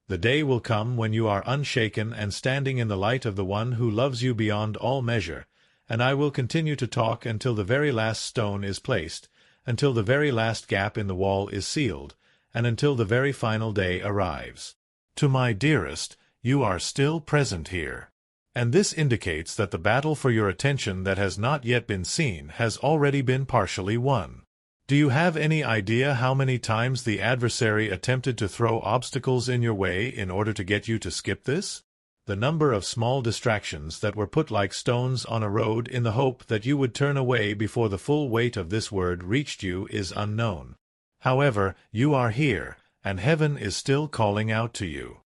The day will come when you are unshaken and standing in the light of the one who loves you beyond all measure, and I will continue to talk until the very last stone is placed, until the very last gap in the wall is sealed, and until the very final day arrives. To my dearest, you are still present here. And this indicates that the battle for your attention that has not yet been seen has already been partially won. Do you have any idea how many times the adversary attempted to throw obstacles in your way in order to get you to skip this? The number of small distractions that were put like stones on a road in the hope that you would turn away before the full weight of this word reached you is unknown. However, you are here, and heaven is still calling out to you.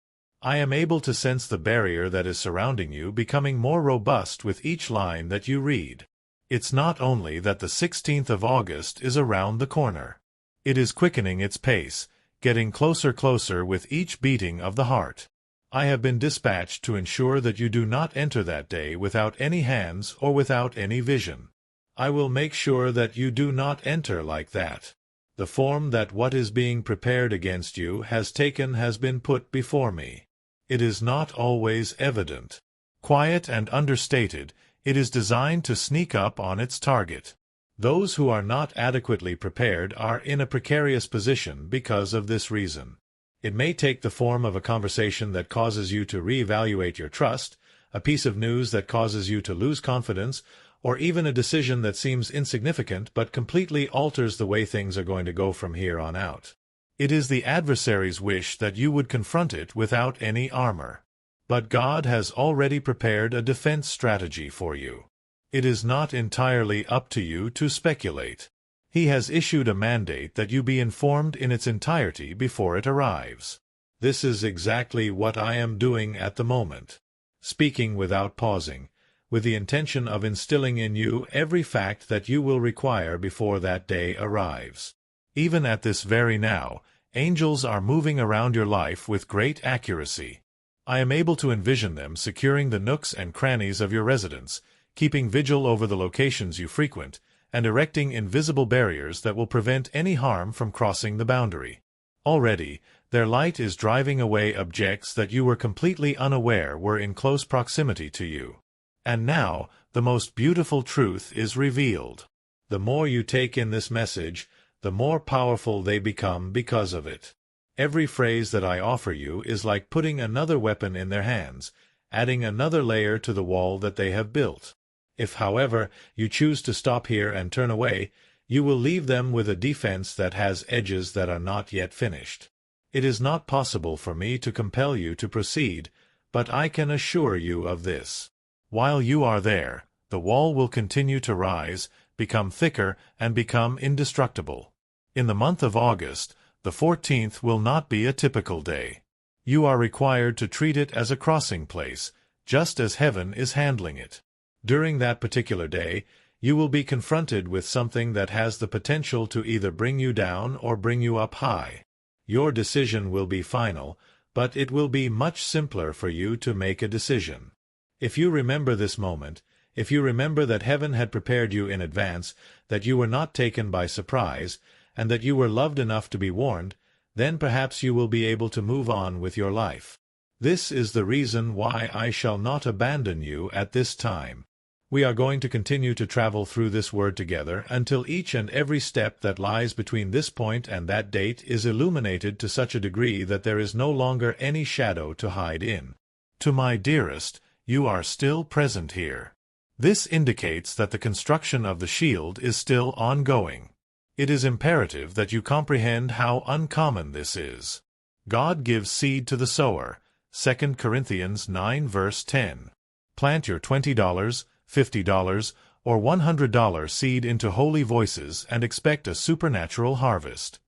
I am able to sense the barrier that is surrounding you becoming more robust with each line that you read. It's not only that the 16th of August is around the corner. It is quickening its pace, getting closer with each beating of the heart. I have been dispatched to ensure that you do not enter that day without any hands or without any vision. I will make sure that you do not enter like that. The form that what is being prepared against you has taken has been put before me. It is not always evident. Quiet and understated, it is designed to sneak up on its target. Those who are not adequately prepared are in a precarious position because of this reason. It may take the form of a conversation that causes you to reevaluate your trust, a piece of news that causes you to lose confidence, or even a decision that seems insignificant but completely alters the way things are going to go from here on out. It is the adversary's wish that you would confront it without any armor. But God has already prepared a defense strategy for you. It is not entirely up to you to speculate. He has issued a mandate that you be informed in its entirety before it arrives. This is exactly what I am doing at the moment, speaking without pausing, with the intention of instilling in you every fact that you will require before that day arrives. Even at this very now, angels are moving around your life with great accuracy. I am able to envision them securing the nooks and crannies of your residence, keeping vigil over the locations you frequent, and erecting invisible barriers that will prevent any harm from crossing the boundary. Already, their light is driving away objects that you were completely unaware were in close proximity to you. And now, the most beautiful truth is revealed. The more you take in this message, the more powerful they become because of it. Every phrase that I offer you is like putting another weapon in their hands, adding another layer to the wall that they have built. If, however, you choose to stop here and turn away, you will leave them with a defense that has edges that are not yet finished. It is not possible for me to compel you to proceed, but I can assure you of this. While you are there, the wall will continue to rise, become thicker, and become indestructible. In the month of August, the 14th will not be a typical day. You are required to treat it as a crossing place, just as heaven is handling it. During that particular day, you will be confronted with something that has the potential to either bring you down or bring you up high. Your decision will be final, but it will be much simpler for you to make a decision. If you remember this moment, if you remember that heaven had prepared you in advance, that you were not taken by surprise, and that you were loved enough to be warned, then perhaps you will be able to move on with your life. This is the reason why I shall not abandon you at this time. We are going to continue to travel through this word together until each and every step that lies between this point and that date is illuminated to such a degree that there is no longer any shadow to hide in. To my dearest, you are still present here. This indicates that the construction of the shield is still ongoing. It is imperative that you comprehend how uncommon this is. God gives seed to the sower. 2 Corinthians 9 verse 10. Plant your $20, $50, or $100 seed into Holy Voices and expect a supernatural harvest.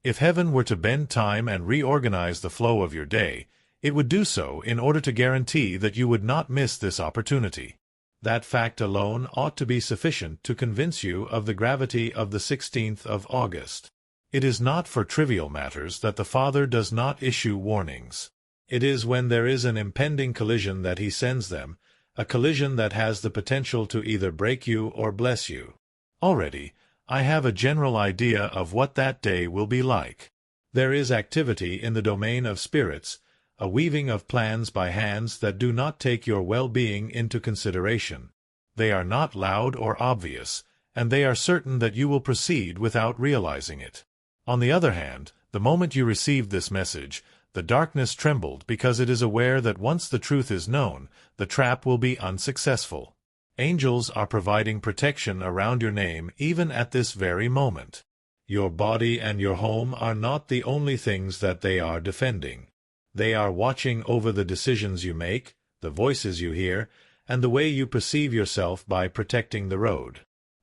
If heaven were to bend time and reorganize the flow of your day, it would do so in order to guarantee that you would not miss this opportunity. That fact alone ought to be sufficient to convince you of the gravity of the 16th of August. It is not for trivial matters that the Father does not issue warnings. It is when there is an impending collision that he sends them, a collision that has the potential to either break you or bless you. Already, I have a general idea of what that day will be like. There is activity in the domain of spirits, a weaving of plans by hands that do not take your well-being into consideration. They are not loud or obvious, and they are certain that you will proceed without realizing it. On the other hand, the moment you received this message, the darkness trembled because it is aware that once the truth is known, the trap will be unsuccessful. Angels are providing protection around your name even at this very moment. Your body and your home are not the only things that they are defending. They are watching over the decisions you make, the voices you hear, and the way you perceive yourself by protecting the road.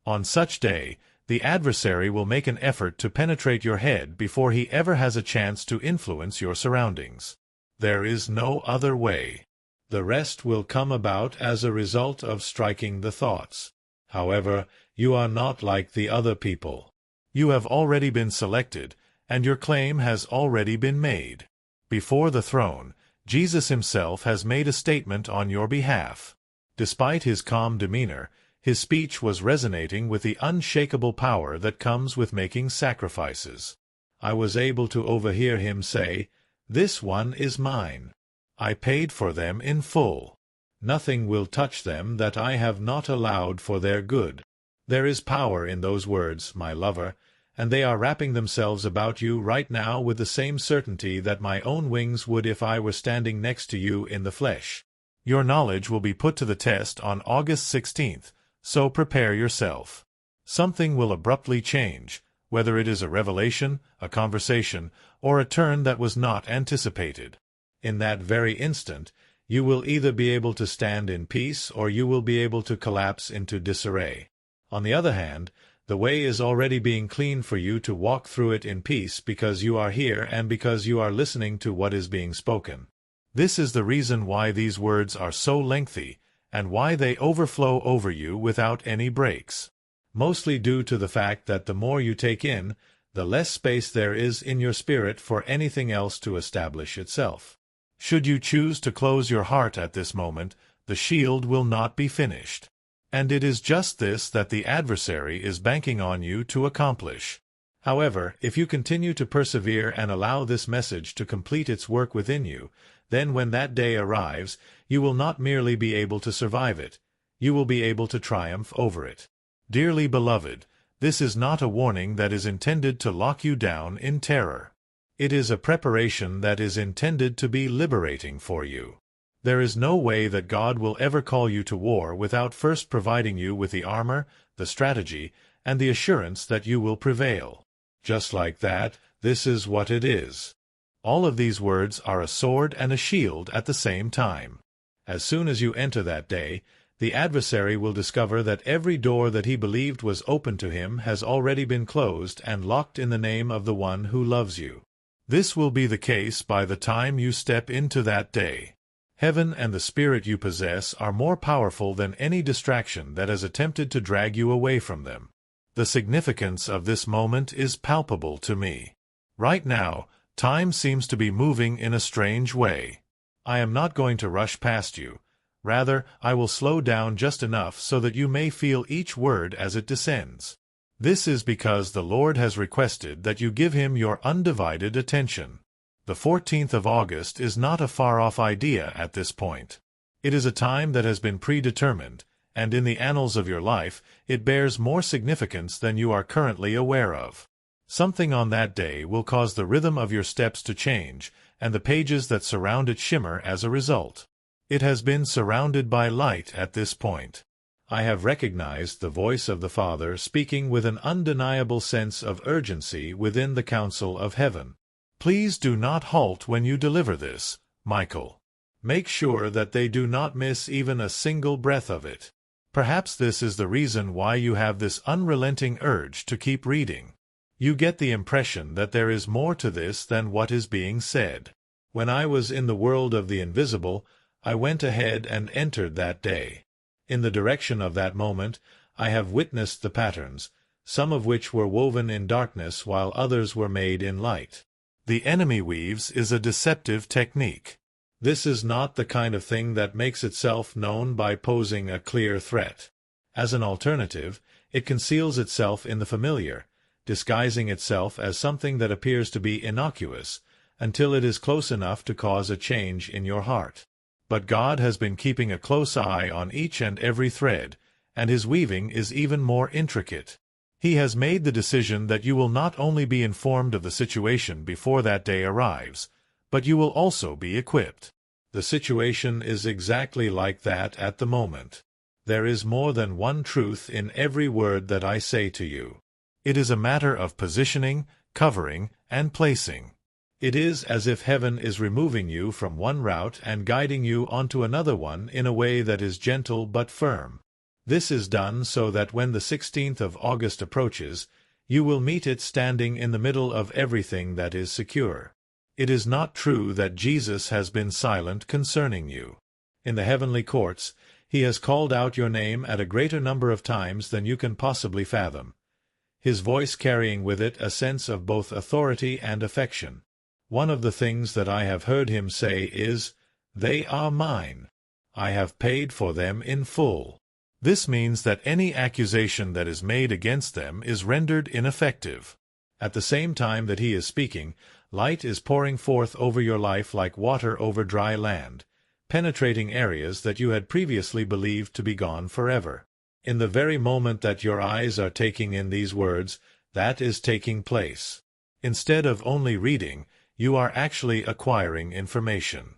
On such day, the adversary will make an effort to penetrate your head before he ever has a chance to influence your surroundings. There is no other way. The rest will come about as a result of striking the thoughts. However, you are not like the other people. You have already been selected, and your claim has already been made. Before the throne, Jesus himself has made a statement on your behalf. Despite his calm demeanor, his speech was resonating with the unshakable power that comes with making sacrifices. I was able to overhear him say, "This one is mine. I paid for them in full. Nothing will touch them that I have not allowed for their good." There is power in those words, my lover, and they are wrapping themselves about you right now with the same certainty that my own wings would if I were standing next to you in the flesh. Your knowledge will be put to the test on August 16th, so prepare yourself. Something will abruptly change, whether it is a revelation, a conversation, or a turn that was not anticipated. In that very instant, you will either be able to stand in peace or you will be able to collapse into disarray. On the other hand, the way is already being cleaned for you to walk through it in peace because you are here and because you are listening to what is being spoken. This is the reason why these words are so lengthy and why they overflow over you without any breaks. Mostly due to the fact that the more you take in, the less space there is in your spirit for anything else to establish itself. Should you choose to close your heart at this moment, the shield will not be finished. And it is just this that the adversary is banking on you to accomplish. However, if you continue to persevere and allow this message to complete its work within you, then when that day arrives, you will not merely be able to survive it, you will be able to triumph over it. Dearly beloved, this is not a warning that is intended to lock you down in terror. It is a preparation that is intended to be liberating for you. There is no way that God will ever call you to war without first providing you with the armor, the strategy, and the assurance that you will prevail. Just like that, this is what it is. All of these words are a sword and a shield at the same time. As soon as you enter that day, the adversary will discover that every door that he believed was open to him has already been closed and locked in the name of the one who loves you. This will be the case by the time you step into that day. Heaven and the Spirit you possess are more powerful than any distraction that has attempted to drag you away from them. The significance of this moment is palpable to me. Right now, time seems to be moving in a strange way. I am not going to rush past you. Rather, I will slow down just enough so that you may feel each word as it descends. This is because the Lord has requested that you give Him your undivided attention. The 14th of August is not a far-off idea at this point. It is a time that has been predetermined, and in the annals of your life, it bears more significance than you are currently aware of. Something on that day will cause the rhythm of your steps to change, and the pages that surround it shimmer as a result. It has been surrounded by light at this point. I have recognized the voice of the Father speaking with an undeniable sense of urgency within the council of heaven. Please do not halt when you deliver this, Michael. Make sure that they do not miss even a single breath of it. Perhaps this is the reason why you have this unrelenting urge to keep reading. You get the impression that there is more to this than what is being said. When I was in the world of the invisible, I went ahead and entered that day. In the direction of that moment, I have witnessed the patterns, some of which were woven in darkness while others were made in light. The enemy weaves is a deceptive technique. This is not the kind of thing that makes itself known by posing a clear threat. As an alternative, it conceals itself in the familiar, disguising itself as something that appears to be innocuous, until it is close enough to cause a change in your heart. But God has been keeping a close eye on each and every thread, and His weaving is even more intricate. He has made the decision that you will not only be informed of the situation before that day arrives, but you will also be equipped. The situation is exactly like that at the moment. There is more than one truth in every word that I say to you. It is a matter of positioning, covering, and placing. It is as if heaven is removing you from one route and guiding you onto another one in a way that is gentle but firm. This is done so that when the 16th of August approaches, you will meet it standing in the middle of everything that is secure. It is not true that Jesus has been silent concerning you. In the heavenly courts, He has called out your name at a greater number of times than you can possibly fathom, His voice carrying with it a sense of both authority and affection. One of the things that I have heard Him say is, "They are mine. I have paid for them in full." This means that any accusation that is made against them is rendered ineffective. At the same time that He is speaking, light is pouring forth over your life like water over dry land, penetrating areas that you had previously believed to be gone forever. In the very moment that your eyes are taking in these words, that is taking place. Instead of only reading, you are actually acquiring information.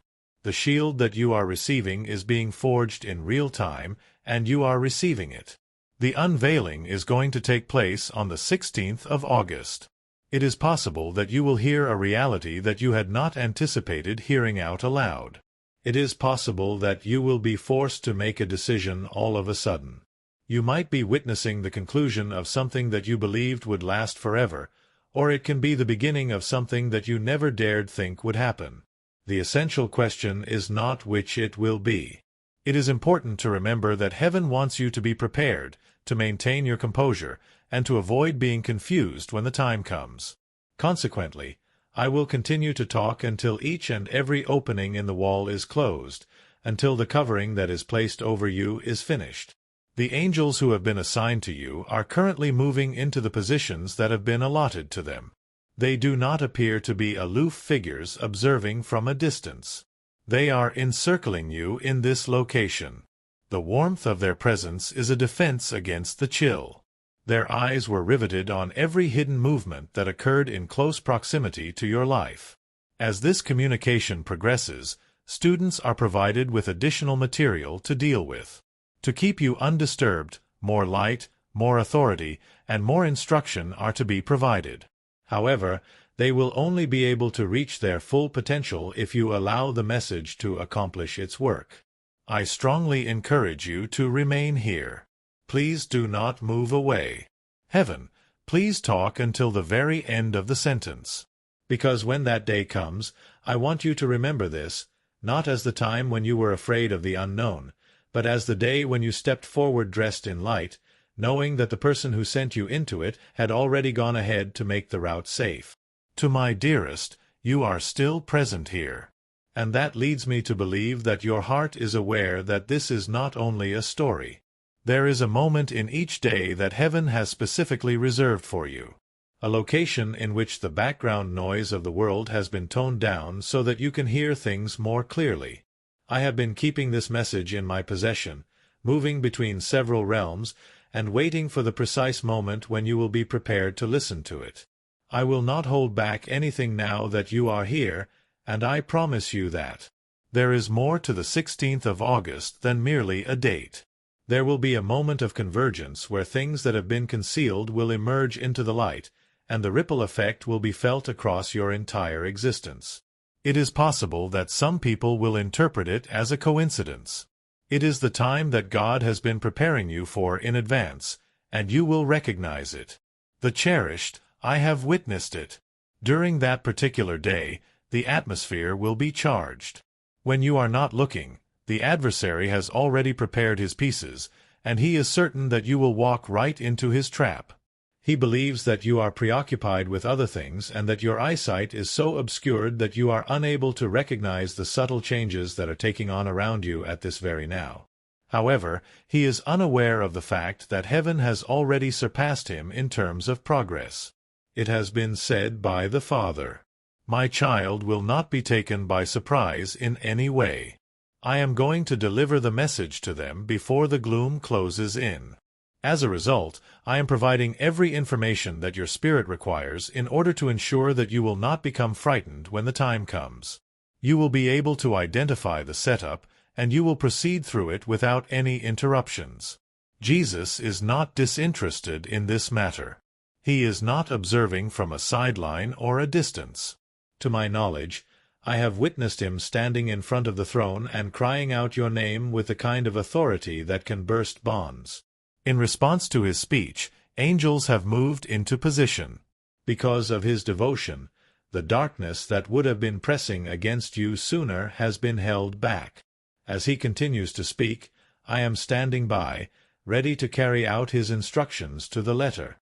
The shield that you are receiving is being forged in real time, and you are receiving it. The unveiling is going to take place on the 16th of August. It is possible that you will hear a reality that you had not anticipated hearing out aloud. It is possible that you will be forced to make a decision all of a sudden. You might be witnessing the conclusion of something that you believed would last forever, or it can be the beginning of something that you never dared think would happen. The essential question is not which it will be. It is important to remember that heaven wants you to be prepared, to maintain your composure, and to avoid being confused when the time comes. Consequently, I will continue to talk until each and every opening in the wall is closed, until the covering that is placed over you is finished. The angels who have been assigned to you are currently moving into the positions that have been allotted to them. They do not appear to be aloof figures observing from a distance. They are encircling you in this location. The warmth of their presence is a defense against the chill. Their eyes were riveted on every hidden movement that occurred in close proximity to your life. As this communication progresses, students are provided with additional material to deal with. To keep you undisturbed, more light, more authority, and more instruction are to be provided. However, they will only be able to reach their full potential if you allow the message to accomplish its work. I strongly encourage you to remain here. Please do not move away. Heaven, please talk until the very end of the sentence. Because when that day comes, I want you to remember this, not as the time when you were afraid of the unknown, but as the day when you stepped forward dressed in light, knowing that the person who sent you into it had already gone ahead to make the route safe. To my dearest, you are still present here. And that leads me to believe that your heart is aware that this is not only a story. There is a moment in each day that heaven has specifically reserved for you. A location in which the background noise of the world has been toned down so that you can hear things more clearly. I have been keeping this message in my possession, moving between several realms, and waiting for the precise moment when you will be prepared to listen to it. I will not hold back anything now that you are here, and I promise you that. There is more to the 16th of August than merely a date. There will be a moment of convergence where things that have been concealed will emerge into the light, and the ripple effect will be felt across your entire existence. It is possible that some people will interpret it as a coincidence. It is the time that God has been preparing you for in advance, and you will recognize it. The cherished, I have witnessed it. During that particular day, the atmosphere will be charged. When you are not looking, the adversary has already prepared his pieces, and he is certain that you will walk right into his trap. He believes that you are preoccupied with other things and that your eyesight is so obscured that you are unable to recognize the subtle changes that are taking on around you at this very now. However, he is unaware of the fact that heaven has already surpassed him in terms of progress. It has been said by the Father, "My child will not be taken by surprise in any way. I am going to deliver the message to them before the gloom closes in." As a result, I am providing every information that your spirit requires in order to ensure that you will not become frightened when the time comes. You will be able to identify the setup, and you will proceed through it without any interruptions. Jesus is not disinterested in this matter. He is not observing from a sideline or a distance. To my knowledge, I have witnessed him standing in front of the throne and crying out your name with the kind of authority that can burst bonds. In response to his speech, angels have moved into position. Because of his devotion, the darkness that would have been pressing against you sooner has been held back. As he continues to speak, I am standing by, ready to carry out his instructions to the letter.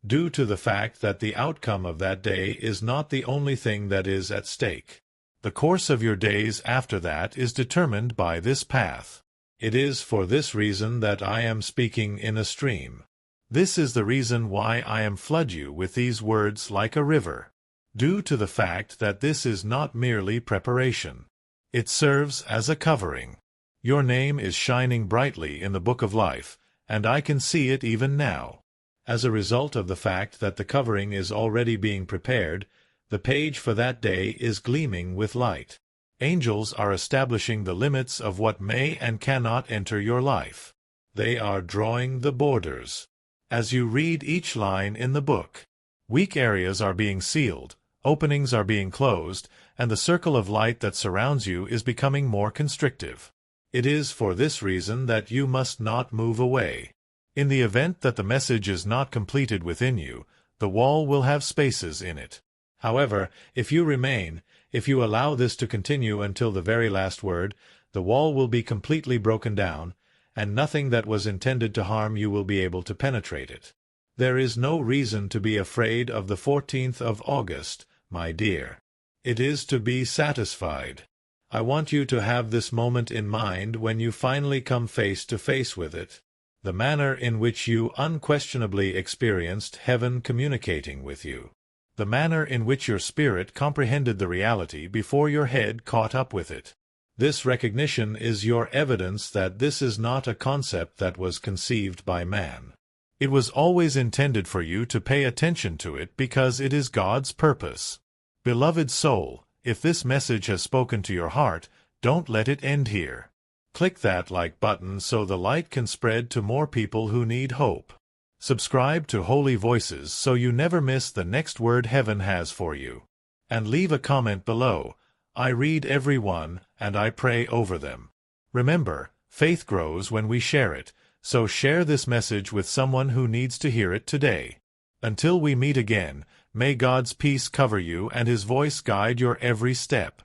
Due to the fact that the outcome of that day is not the only thing that is at stake. The course of your days after that is determined by this path. It is for this reason that I am speaking in a stream. This is the reason why I am flood you with these words like a river. Due to the fact that this is not merely preparation. It serves as a covering. Your name is shining brightly in the book of life, and I can see it even now. As a result of the fact that the covering is already being prepared, the page for that day is gleaming with light. Angels are establishing the limits of what may and cannot enter your life. They are drawing the borders. As you read each line in the book, weak areas are being sealed, openings are being closed, and the circle of light that surrounds you is becoming more constrictive. It is for this reason that you must not move away. In the event that the message is not completed within you, the wall will have spaces in it. However, if you remain, if you allow this to continue until the very last word, the wall will be completely broken down, and nothing that was intended to harm you will be able to penetrate it. There is no reason to be afraid of the 14th of August, my dear. It is to be satisfied. I want you to have this moment in mind when you finally come face to face with it, the manner in which you unquestionably experienced heaven communicating with you, the manner in which your spirit comprehended the reality before your head caught up with it. This recognition is your evidence that this is not a concept that was conceived by man. It was always intended for you to pay attention to it because it is God's purpose. Beloved soul, if this message has spoken to your heart, don't let it end here. Click that like button so the light can spread to more people who need hope. Subscribe to Holy Voices so you never miss the next word heaven has for you. And leave a comment below. I read every one, and I pray over them. Remember, faith grows when we share it, so share this message with someone who needs to hear it today. Until we meet again, may God's peace cover you and His voice guide your every step.